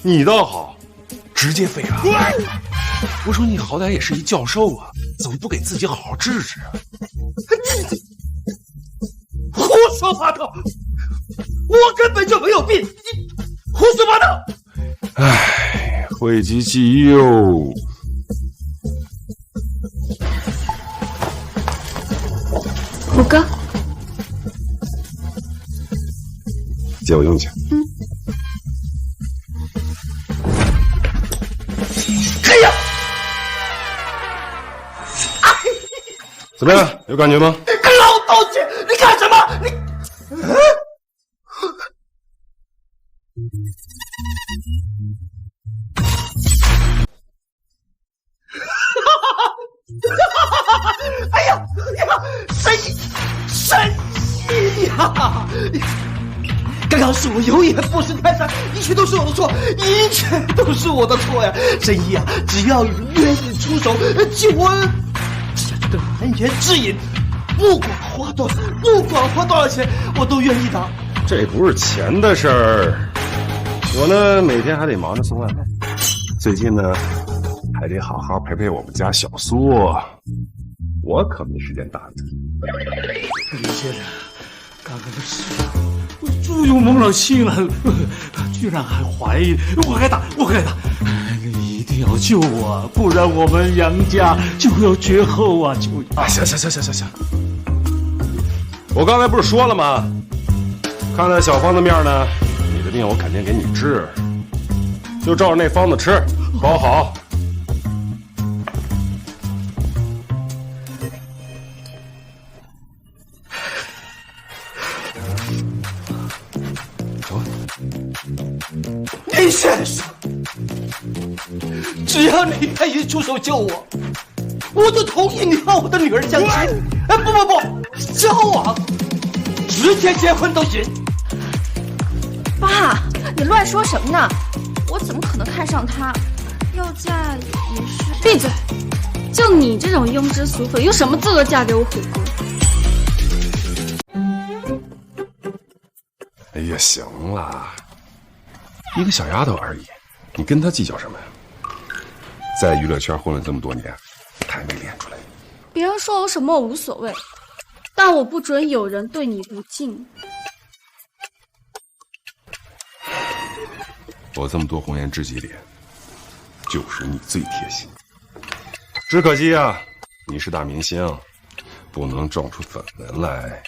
你倒好，直接废了。我说你好歹也是一教授啊，怎么不给自己好好治治啊？胡说八道！我根本就没有病，你胡说八道！唉，讳疾忌忧。虎哥，借我用去。哎呀！怎么样？有感觉吗？老道歉！你干什么？你……哎呀！神医呀！刚刚是我有眼不识泰山，一切都是我的错，一切都是我的错呀！神医啊，只要你愿意出手救我，只要这个难言之隐，不管花多少钱，我都愿意的。这不是钱的事儿，我呢每天还得忙着送外卖，最近呢还得好好陪陪我们家小苏，我可没时间搭理他。李先生，刚刚的事，朱又蒙了心了，居然还怀疑，我该打！你一定要救我，不然我们杨家就要绝后啊！就行，我刚才不是说了吗？看在小芳的面呢，你的病我肯定给你治，就照着那方子吃，包好。林先生，只要你愿意出手救我，我就同意你和我的女儿相亲。哎，不，交往，直接结婚都行。爸，你乱说什么呢？我怎么可能看上他？要嫁也是……闭嘴！就你这种庸脂俗粉，有什么资格嫁给我虎哥？哎呀，行了，一个小丫头而已，你跟她计较什么呀？在娱乐圈混了这么多年，她还没练出来。别人说我什么我无所谓，但我不准有人对你不敬。我这么多红颜知己里，就是你最贴心。只可惜啊，你是大明星，不能撞出粉纹来，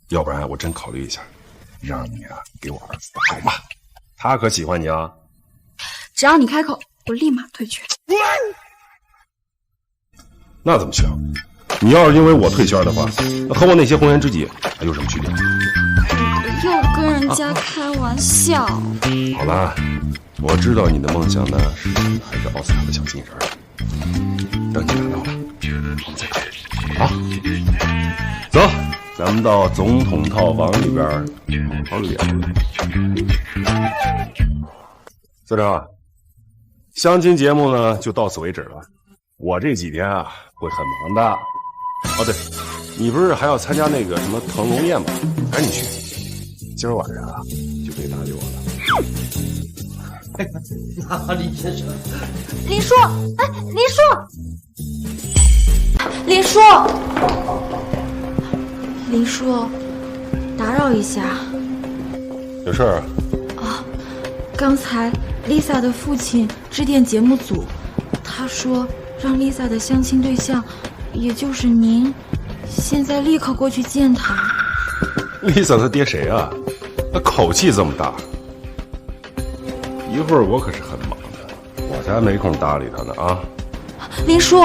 要不然我真考虑一下，让你啊给我儿子打吧，他可喜欢你啊。只要你开口，我立马退圈。那怎么行？你要是因为我退圈的话，那和我那些红颜知己还有什么区别？又跟人家开玩笑。好了，我知道你的梦想呢是还是奥斯卡的小金人，等你拿到了，我们再谈。好，走，咱们到总统套房里边好好聊聊。司长，相亲节目呢就到此为止了。我这几天啊会很忙的。哦对，你不是还要参加那个什么腾龙宴吗？赶紧去，今儿晚上啊就可以打给我了。林先生，林叔，哎，林叔，打扰一下。有事儿啊？刚才 Lisa 的父亲致电节目组，他说让 Lisa 的相亲对象，也就是您，现在立刻过去见他。Lisa 他爹谁啊？那口气这么大。一会儿我可是很忙的，我才没空搭理他呢啊！林叔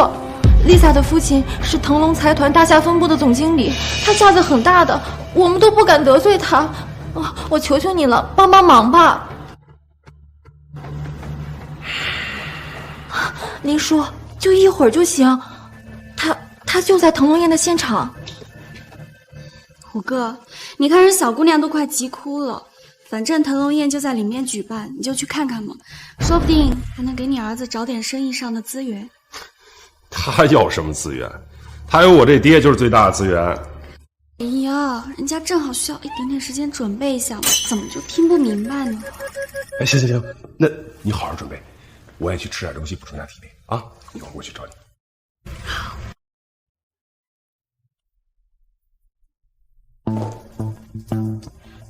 ，Lisa 的父亲是腾龙财团大厦分部的总经理，他架子很大的，我们都不敢得罪他。我求求你了，帮帮忙吧！林叔，就一会儿就行，他就在腾龙宴的现场。虎哥，你看人小姑娘都快急哭了。反正腾龙宴就在里面举办，你就去看看嘛，说不定还能给你儿子找点生意上的资源。他要什么资源？他有我这爹就是最大的资源。哎呀，人家正好需要一点点时间准备一下嘛，怎么就听不明白呢？哎，行，那你好好准备，我也去吃点东西补充下体力啊！一会儿我去找你。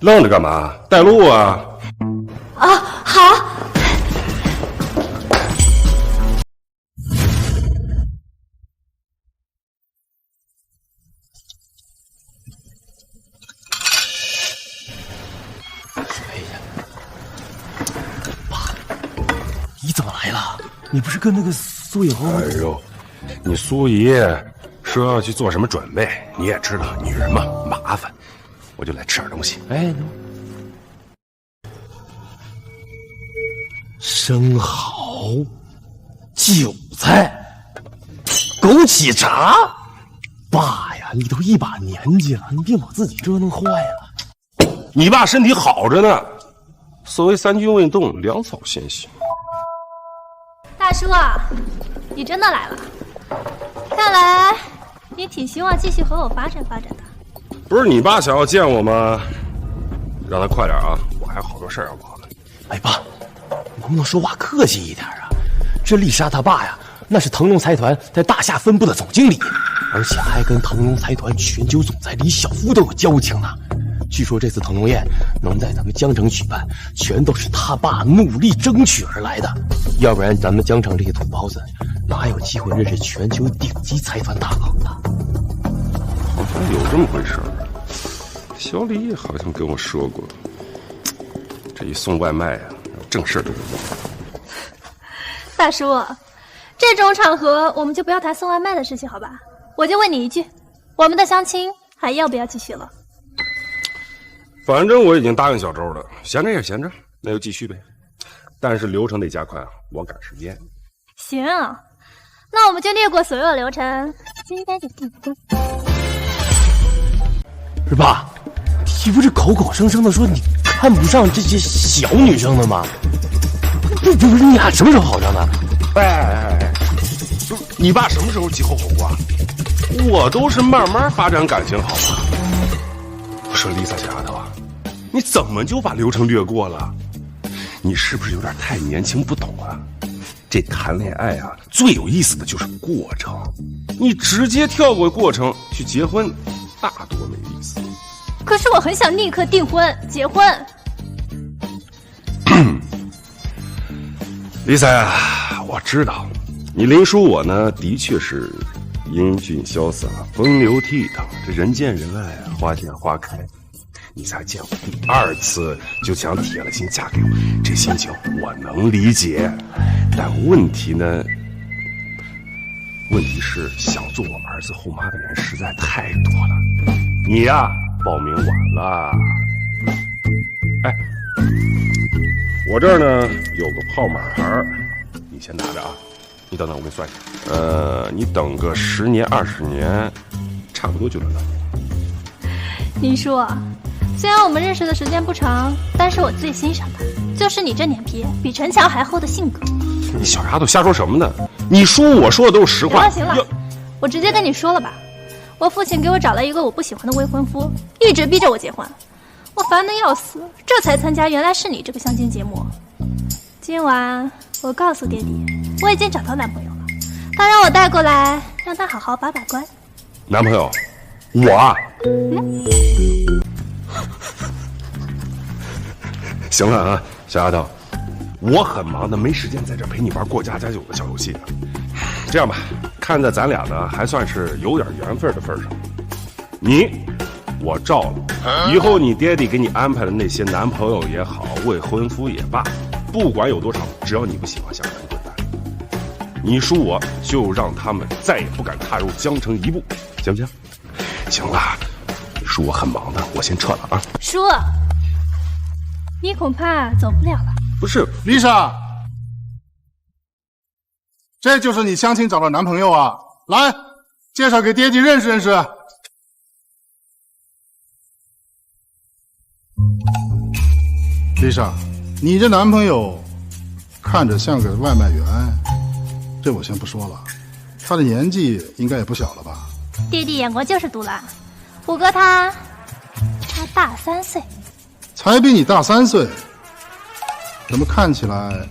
愣着干嘛？带路啊！啊，好。爸，你怎么来了？你不是跟那个苏以后？哎呦，你苏姨说要去做什么准备？你也知道，女人嘛，麻烦。我就来吃点东西。哎，生蚝、韭菜、枸杞茶。爸呀，你都一把年纪了，你别把自己折腾坏了。你爸身体好着呢。所谓三军未动，粮草先行。大叔啊，你真的来了，看来你挺希望继续和我发展发展的。不是你爸想要见我吗？让他快点啊，我还有好多事儿要忙呢。哎，爸，能不能说话客气一点啊？这丽莎他爸呀，那是腾龙财团在大厦分部的总经理，而且还跟腾龙财团全球总裁李小夫都有交情呢。据说这次腾龙宴能在咱们江城举办，全都是他爸努力争取而来的。要不然咱们江城这些土包子哪有机会认识全球顶级财团大佬呢？好像有这么回事。小李好像跟我说过，这一送外卖啊，正事儿都不用。大叔，这种场合我们就不要谈送外卖的事情，好吧？我就问你一句，我们的相亲还要不要继续了？反正我已经答应小周了，闲着也闲着，那就继续呗。但是流程得加快啊，我赶时间。行，那我们就略过所有流程，今天就定婚。是爸，你不是口口声声的说你看不上这些小女生的吗？不是你俩什么时候好上的？哎，你爸什么时候急吼吼过？我都是慢慢发展感情，好吧？我说Lisa小丫头啊，你怎么就把流程略过了？你是不是有点太年轻不懂啊？这谈恋爱啊，最有意思的就是过程，你直接跳过过程去结婚，那多没意思。可是我很想立刻订婚结婚。Lisa 呀，我知道你林叔我呢，的确是英俊潇洒、风流倜傥，这人见人爱啊，花见花开。你才见我第2次就想铁了心嫁给我，这心情我能理解。但问题是想做我儿子后妈的人实在太多了。你呀，报名晚了。哎，我这儿呢有个号码牌，你先拿着啊。你等等，我给你算一下。你等个10年20年，差不多就轮到你。林叔，虽然我们认识的时间不长，但是我最欣赏的就是你这脸皮比城墙还厚的性格。你小丫头瞎说什么呢？你叔我说的都是实话。行了，我直接跟你说了吧。我父亲给我找了一个我不喜欢的未婚夫，一直逼着我结婚，我烦得要死，这才参加原来是你这个相亲节目。今晚我告诉爹地，我已经找到男朋友了，他让我带过来，让他好好把把关。男朋友？我啊？行了啊，小丫头，我很忙的，没时间在这陪你玩过家家酒的小游戏的。这样吧，看在咱俩呢还算是有点缘分的份上，我照了。以后你爹地给你安排的那些男朋友也好，未婚夫也罢，不管有多少，只要你不喜欢，想赶紧滚蛋。你叔我就让他们再也不敢踏入江城一步，行不行？行了，叔我很忙的，我先撤了啊。叔，你恐怕走不了了。不是，Lisa，这就是你相亲找的男朋友啊？来，介绍给爹地认识认识。Lisa，你这男朋友看着像个外卖员，这我先不说了，他的年纪应该也不小了吧？爹地眼光就是毒辣，虎哥他大3岁，才比你大3岁，怎么看起来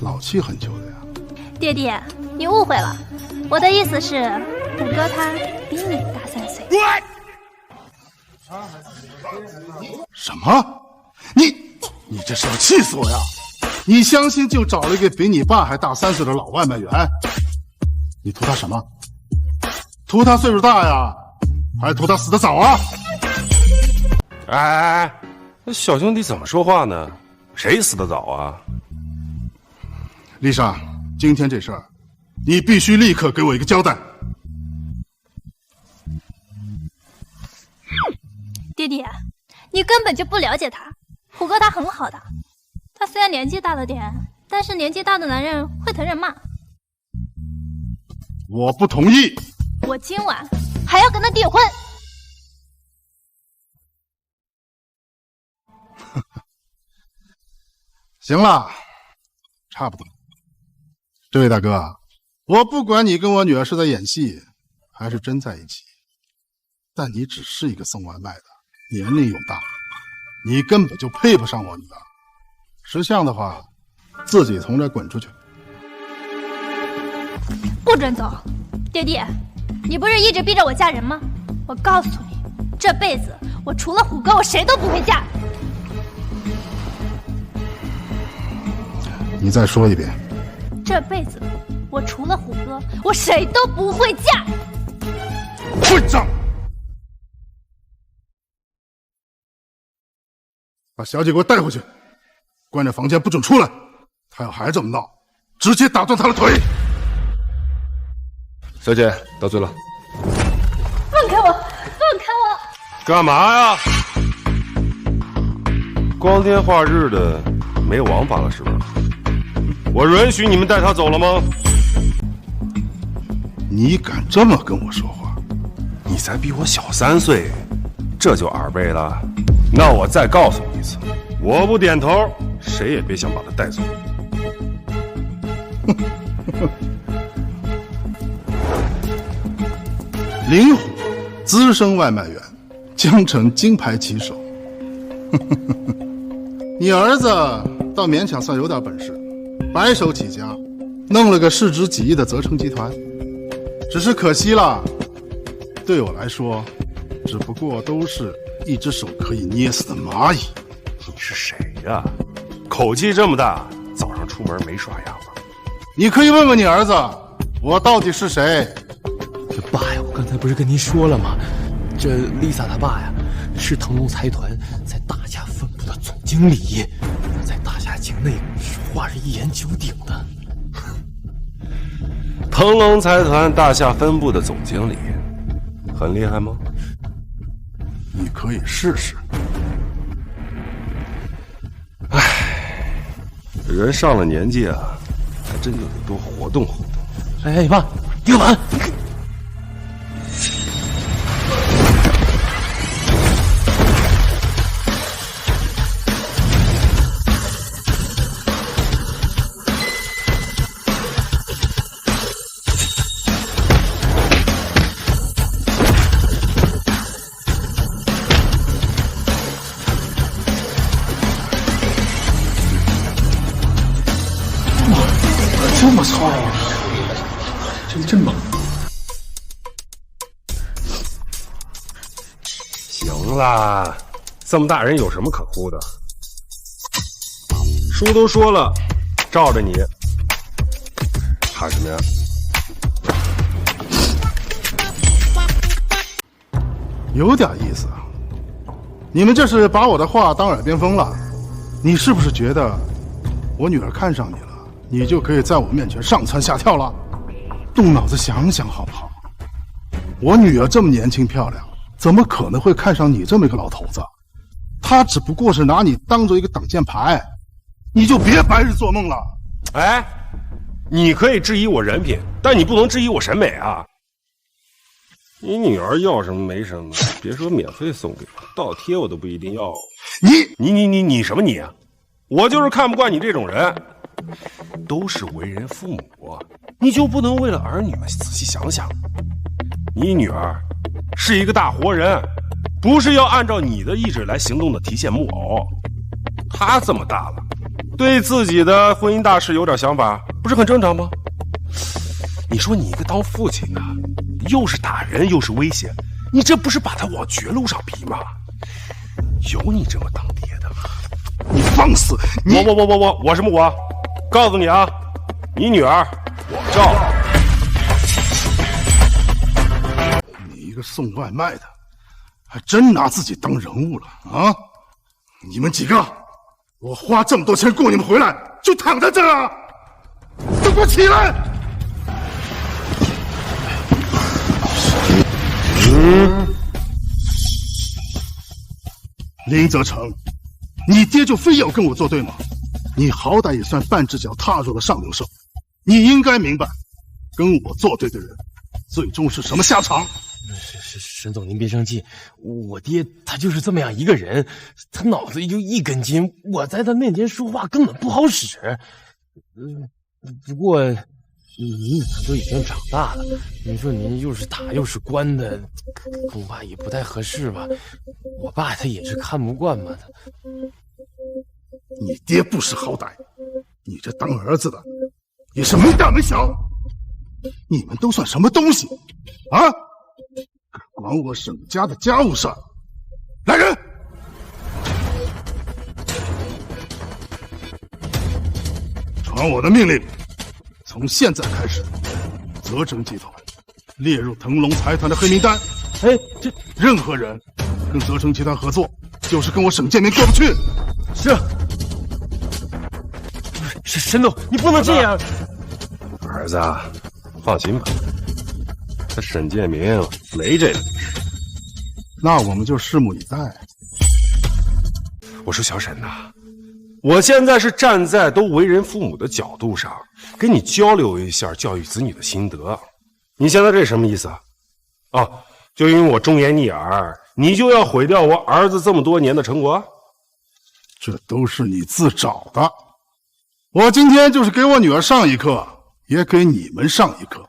老气横秋的呀？爹地，你误会了，我的意思是，虎哥他比你大3岁。什么？你这是要气死我呀！你相亲就找了一个比你爸还大3岁的老外卖员，你图他什么？图他岁数大呀，还是图他死得早啊？哎，小兄弟怎么说话呢？谁死得早啊？丽莎，今天这事儿，你必须立刻给我一个交代。弟弟，你根本就不了解他，虎哥他很好的，他虽然年纪大了点，但是年纪大的男人会疼人骂。我不同意。我今晚还要跟他订婚。行了，差不多。这位大哥，我不管你跟我女儿是在演戏，还是真在一起，但你只是一个送外卖的，年龄又大，你根本就配不上我女儿。识相的话，自己从这滚出去。不准走，爹地，你不是一直逼着我嫁人吗？我告诉你，这辈子我除了虎哥，我谁都不会嫁。你再说一遍。这辈子我除了虎哥，我谁都不会嫁。混账！把小姐给我带回去，关在房间不准出来。她要还这么闹，直接打断她的腿。小姐，得罪了。放开我！放开我！干嘛呀？光天化日的，没有王法了是吧？我允许你们带她走了吗？你敢这么跟我说话？你才比我小3岁，这就耳背了？那我再告诉你一次，我不点头，谁也别想把她带走。林虎，资深外卖员，江城金牌骑手。你儿子倒勉强算有点本事，白手起家，弄了个市值几亿的泽成集团。只是可惜了，对我来说，只不过都是一只手可以捏死的蚂蚁。你是谁呀？口气这么大，早上出门没刷牙吗？你可以问问你儿子，我到底是谁？这爸呀，我刚才不是跟您说了吗？这丽萨他爸呀，是腾龙财团在大夏分部的总经理，在大夏境内话是一言九鼎的。腾龙财团大夏分部的总经理，很厉害吗？你可以试试。唉，人上了年纪啊，还真就得多活动活动。哎，爸，丢碗！这么糙啊！真猛！行啦，这么大人有什么可哭的？书都说了，照着你，怕什么呀？有点意思啊！你们这是把我的话当耳边风了？你是不是觉得我女儿看上你了？你就可以在我面前上蹿下跳了？动脑子想想好不好？我女儿这么年轻漂亮，怎么可能会看上你这么一个老头子？她只不过是拿你当做一个挡箭牌，你就别白日做梦了。哎，你可以质疑我人品，但你不能质疑我审美啊！你女儿要什么没什么，别说免费送给我，倒贴我都不一定要。你什么你啊？我就是看不惯你这种人。都是为人父母，你就不能为了儿女们仔细想想？你女儿是一个大活人，不是要按照你的意志来行动的提线木偶。她这么大了，对自己的婚姻大事有点想法，不是很正常吗？你说你一个当父亲的，又是打人又是威胁，你这不是把她往绝路上逼吗？有你这么当爹的吗？你放肆！我什么我？告诉你啊，你女儿我罩了。你一个送外卖的，还真拿自己当人物了啊！你们几个，我花这么多钱雇你们回来，就躺在这儿啊！都给我起来！林泽成，你爹就非要跟我作对吗？你好歹也算半只脚踏入了上流社会，你应该明白，跟我作对的人，最终是什么下场。沈总，您别生气，我爹他就是这么样一个人，他脑子里就一根筋，我在他面前说话根本不好使。不过您都已经长大了，您说您又是打又是关的，恐怕也不太合适吧？我爸他也是看不惯嘛。你爹不识好歹，你这当儿子的也是没大没小。你们都算什么东西啊？给管我沈家的家务事儿。来人！传我的命令，从现在开始，泽成集团列入腾龙财团的黑名单。这任何人跟泽成集团合作，就是跟我沈建民过不去。是。沈总，你不能这样。儿子，放心吧，他沈建明没这个本事。那我们就拭目以待。我说小沈呐，我现在是站在都为人父母的角度上，跟你交流一下教育子女的心得。你现在这什么意思啊？就因为我忠言逆耳，你就要毁掉我儿子这么多年的成果？这都是你自找的。我今天就是给我女儿上一课，也给你们上一课。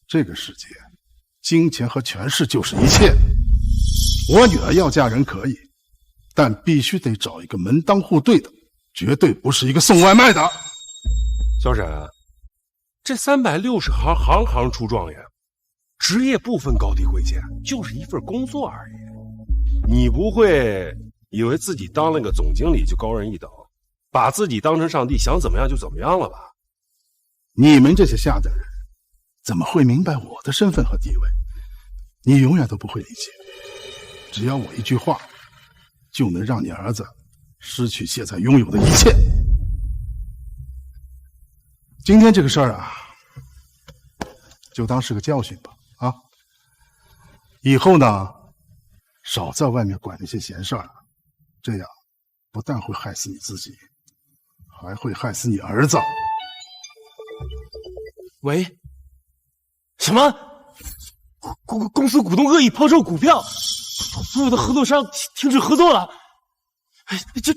这个世界，金钱和权势就是一切。我女儿要嫁人可以，但必须得找一个门当户对的，绝对不是一个送外卖的。小沈，这360行，行行出状元，职业不分高低贵贱，就是一份工作而已。你不会以为自己当了个总经理就高人一等，把自己当成上帝，想怎么样就怎么样了吧？你们这些下等人怎么会明白我的身份和地位？你永远都不会理解。只要我一句话，就能让你儿子失去现在拥有的一切。今天这个事儿啊，就当是个教训吧。以后呢，少在外面管那些闲事儿，这样不但会害死你自己，还会害死你儿子。喂，什么？公司股东恶意抛售股票，所有的合作商停止合作了。这，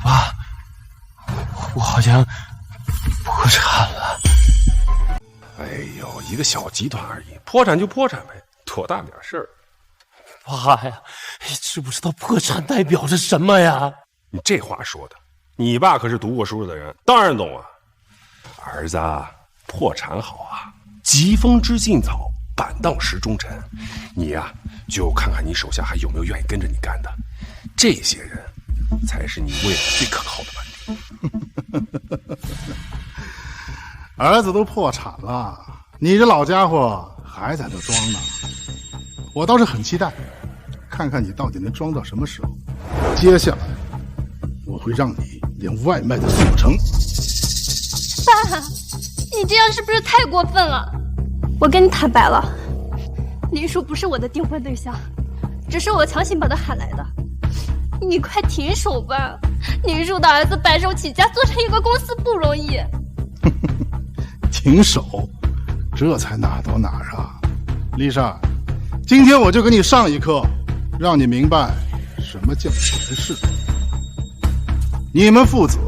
爸，我好像破产了。哎呦，一个小集团而已，破产就破产呗，多大点事儿。爸呀，知不知道破产代表着什么呀？你这话说的，你爸可是读过书的人，当然懂啊。儿子，破产好啊，疾风知劲草，板荡识忠臣。你呀，就看看你手下还有没有愿意跟着你干的，这些人才是你未来最可靠的伴侣。儿子都破产了，你这老家伙还在这装呢。我倒是很期待，看看你到底能装到什么时候。接下来，我会让你连外卖都送不成。爸，你这样是不是太过分了？我跟你坦白了，林叔不是我的订婚对象，只是我强行把他喊来的。你快停手吧，林叔的儿子白手起家做成一个公司不容易。停手，这才哪到哪儿啊！丽莎，今天我就给你上一课，让你明白什么叫权势。你们父子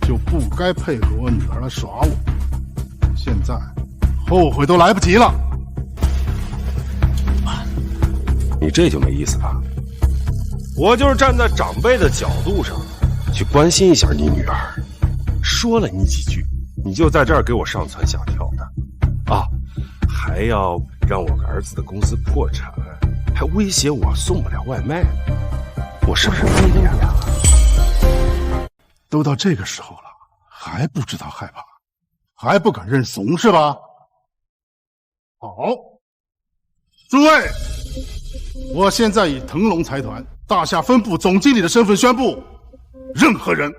就不该配合我女儿来耍我，现在后悔都来不及了。你这就没意思了。我就是站在长辈的角度上去关心一下你女儿，说了你几句，你就在这儿给我上蹿下跳的啊！还要让我儿子的公司破产，还威胁我送不了外卖，我是不是没脸呀？都到这个时候了，还不知道害怕，还不敢认怂是吧？好，诸位，我现在以腾龙财团大夏分部总经理的身份宣布，任何人、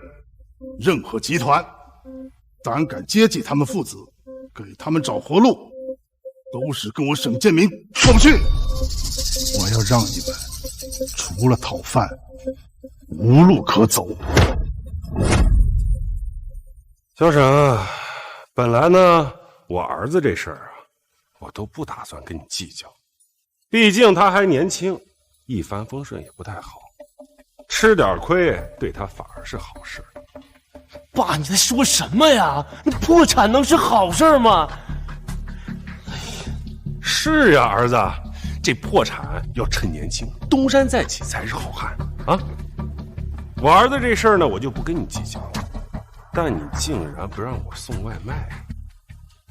任何集团胆敢接济他们父子，给他们找活路，都是跟我沈建明过不去。我要让你们除了讨饭，无路可走。小沈，本来呢，我儿子这事儿啊，我都不打算跟你计较，毕竟他还年轻，一帆风顺也不太好，吃点亏对他反而是好事。爸，你在说什么呀？那破产能是好事吗？是呀，儿子，这破产要趁年轻，东山再起才是好汉啊！我儿子这事儿呢，我就不跟你计较了。但你竟然不让我送外卖，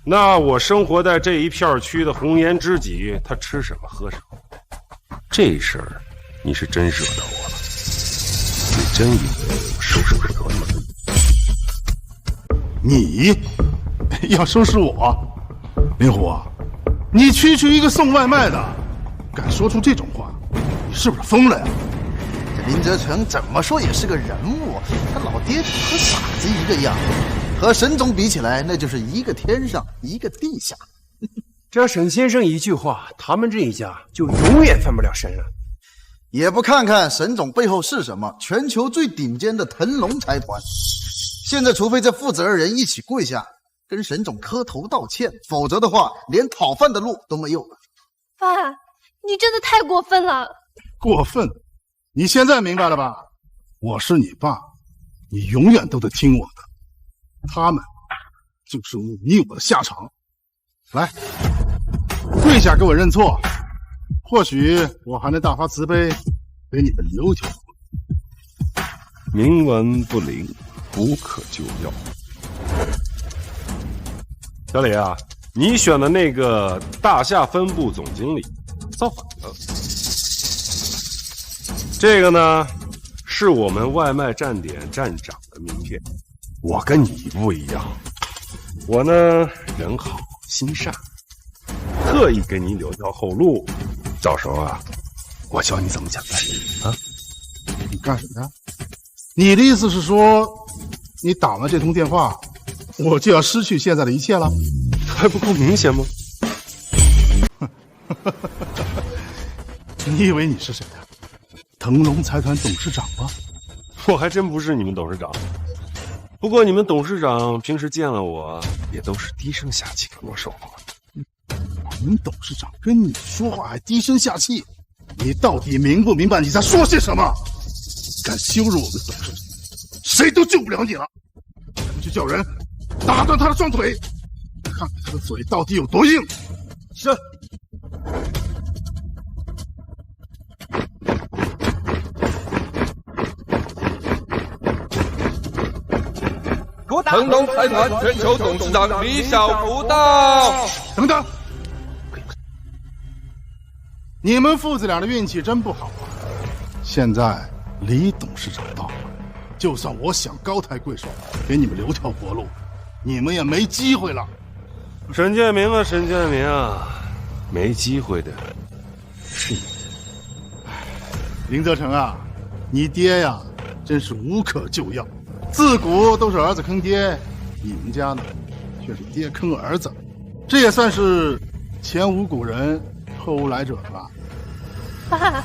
那我生活在这一片区的红颜知己，他吃什么喝什么？这事儿你是真惹到我了，你真以为我收拾不了你吗？你要收拾我？灵狐啊，你区区一个送外卖的，敢说出这种话，你是不是疯了呀？这林哲成怎么说也是个人物，他老爹和傻子一个样，和沈总比起来，那就是一个天上一个地下。这沈先生一句话，他们这一家就永远翻不了身了。也不看看沈总背后是什么，全球最顶尖的腾龙财团。现在除非这父子二人一起跪下跟沈总磕头道歉，否则的话连讨饭的路都没有了。爸，你真的太过分了。过分？你现在明白了吧？我是你爸，你永远都得听我的。他们就是你我的下场。来，跪下给我认错，或许我还能大发慈悲，给你们留条。冥顽不灵，无可救药。小李啊，你选的那个大厦分部总经理造反了。这个呢，是我们外卖站点站长的名片。我跟你不一样，我呢人好心善，特意给你留条后路。到时候啊，我教你怎么讲办啊。你干什么呀？你的意思是说，你打完这通电话，我就要失去现在的一切了？还不够明显吗？你以为你是谁呀？腾龙财团董事长吗？我还真不是你们董事长。不过你们董事长平时见了我，也都是低声下气跟我说话。我们董事长跟你说话还低声下气，你到底明不明白你在说些什么？敢羞辱我们董事长，谁都救不了你了。咱们去叫人打断他的双腿，看看他的嘴到底有多硬。是。腾龙财团全球董事长李小福到。等等，你们父子俩的运气真不好啊！现在李董事长到了，就算我想高抬贵手，给你们留条活路，你们也没机会了。沈建明啊，沈建明啊，没机会的是你。林泽成啊，你爹呀，真是无可救药。自古都是儿子坑爹，你们家呢，却是爹坑儿子，这也算是前无古人后无来者了吧？爸，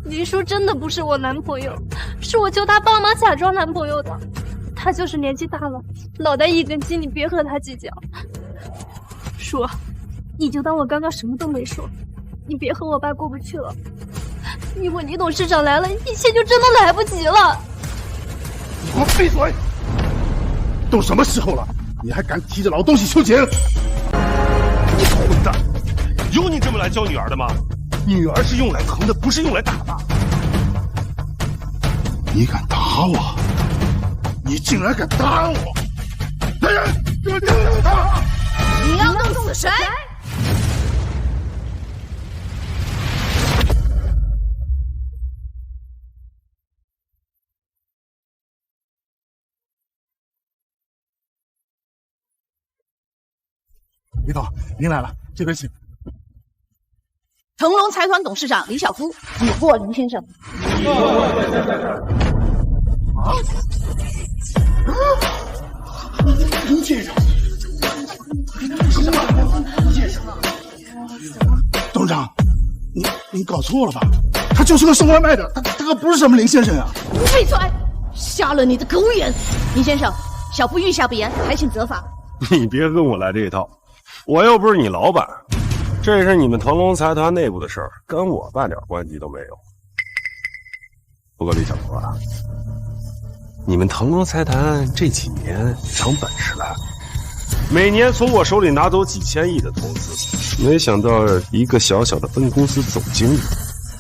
林叔真的不是我男朋友，是我求他爸妈假装男朋友的。他就是年纪大了，脑袋一根筋，你别和他计较。叔，你就当我刚刚什么都没说，你别和我爸过不去了。如果你董事长来了，一切就真的来不及了。你给我闭嘴！都什么时候了，你还敢提着老东西求情？你个混蛋！有你这么来教女儿的吗？女儿是用来疼的，不是用来打的。你敢打我？你竟然敢打我！来人，给我盯住他！你要弄死谁？李总，您来了，这边请。腾龙财团董事长李小夫，已获林先生。林先生，董事长，你搞错了吧？他就是个送外卖的，他可不是什么林先生啊！闭嘴！瞎了你的狗眼！林先生，小夫御下不严，还请责罚。你别跟我来这一套。我又不是你老板，这是你们腾龙财团内部的事儿，跟我半点关系都没有。不过李小福啊，你们腾龙财团这几年长本事了，每年从我手里拿走几千亿的投资，没想到一个小小的分公司总经理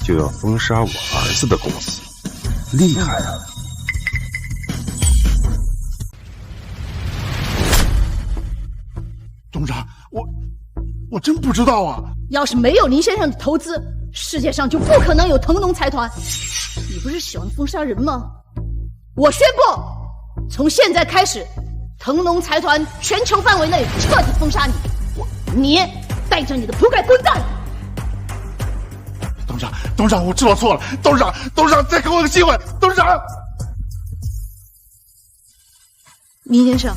就要封杀我儿子的公司，厉害啊！董真不知道啊。要是没有林先生的投资，世界上就不可能有腾龙财团。你不是喜欢封杀人吗？我宣布，从现在开始，腾龙财团全球范围内彻底封杀你。你带着你的仆改滚蛋！董事长，我知道错了。董事长，再给我个机会，董事长。林先生，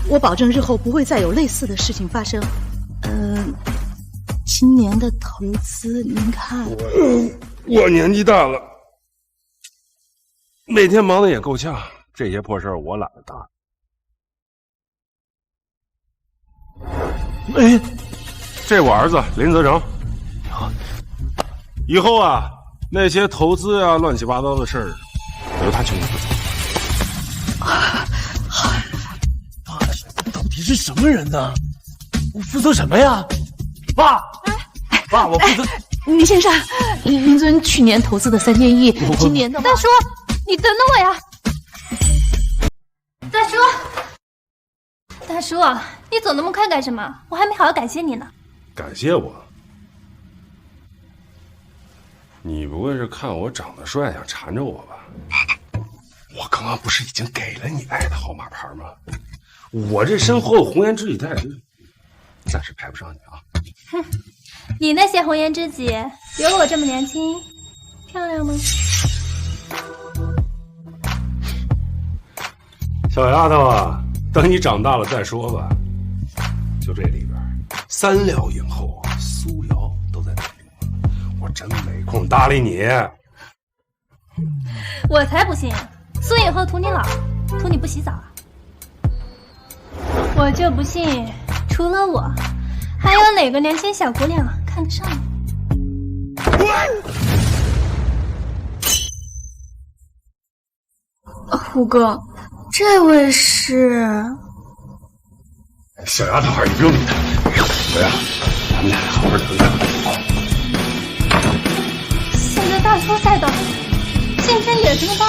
我保证日后不会再有类似的事情发生。今年的投资您看？我年纪大了，每天忙得也够呛，这些破事儿我懒得搭。哎，这我儿子林泽成。以后啊，那些投资啊、乱七八糟的事儿，由他全权负责。到底是什么人呢？我负责什么呀？爸，爸，我负责。林先生，林尊去年投资的3.1亿，今年的大叔，你等等我呀！大叔，你走那么快干什么？我还没好好感谢你呢。感谢我？你不会是看我长得帅想缠着我吧？我刚刚不是已经给了你爱的号码牌吗？我这身后的红颜知己在，暂时排不上你啊。哼，你那些红颜知己有我这么年轻漂亮吗？小丫头啊，等你长大了再说吧。就这里边，3料影后苏瑶都在那里。我真没空搭理你。我才不信，苏影后图你老，图你不洗澡啊！我就不信，除了我，还有哪个年轻小姑娘看得上你？虎哥，这位是小丫头，你不用理他。我呀，咱们俩好好聊聊。现在大叔在的，竞争也这么大。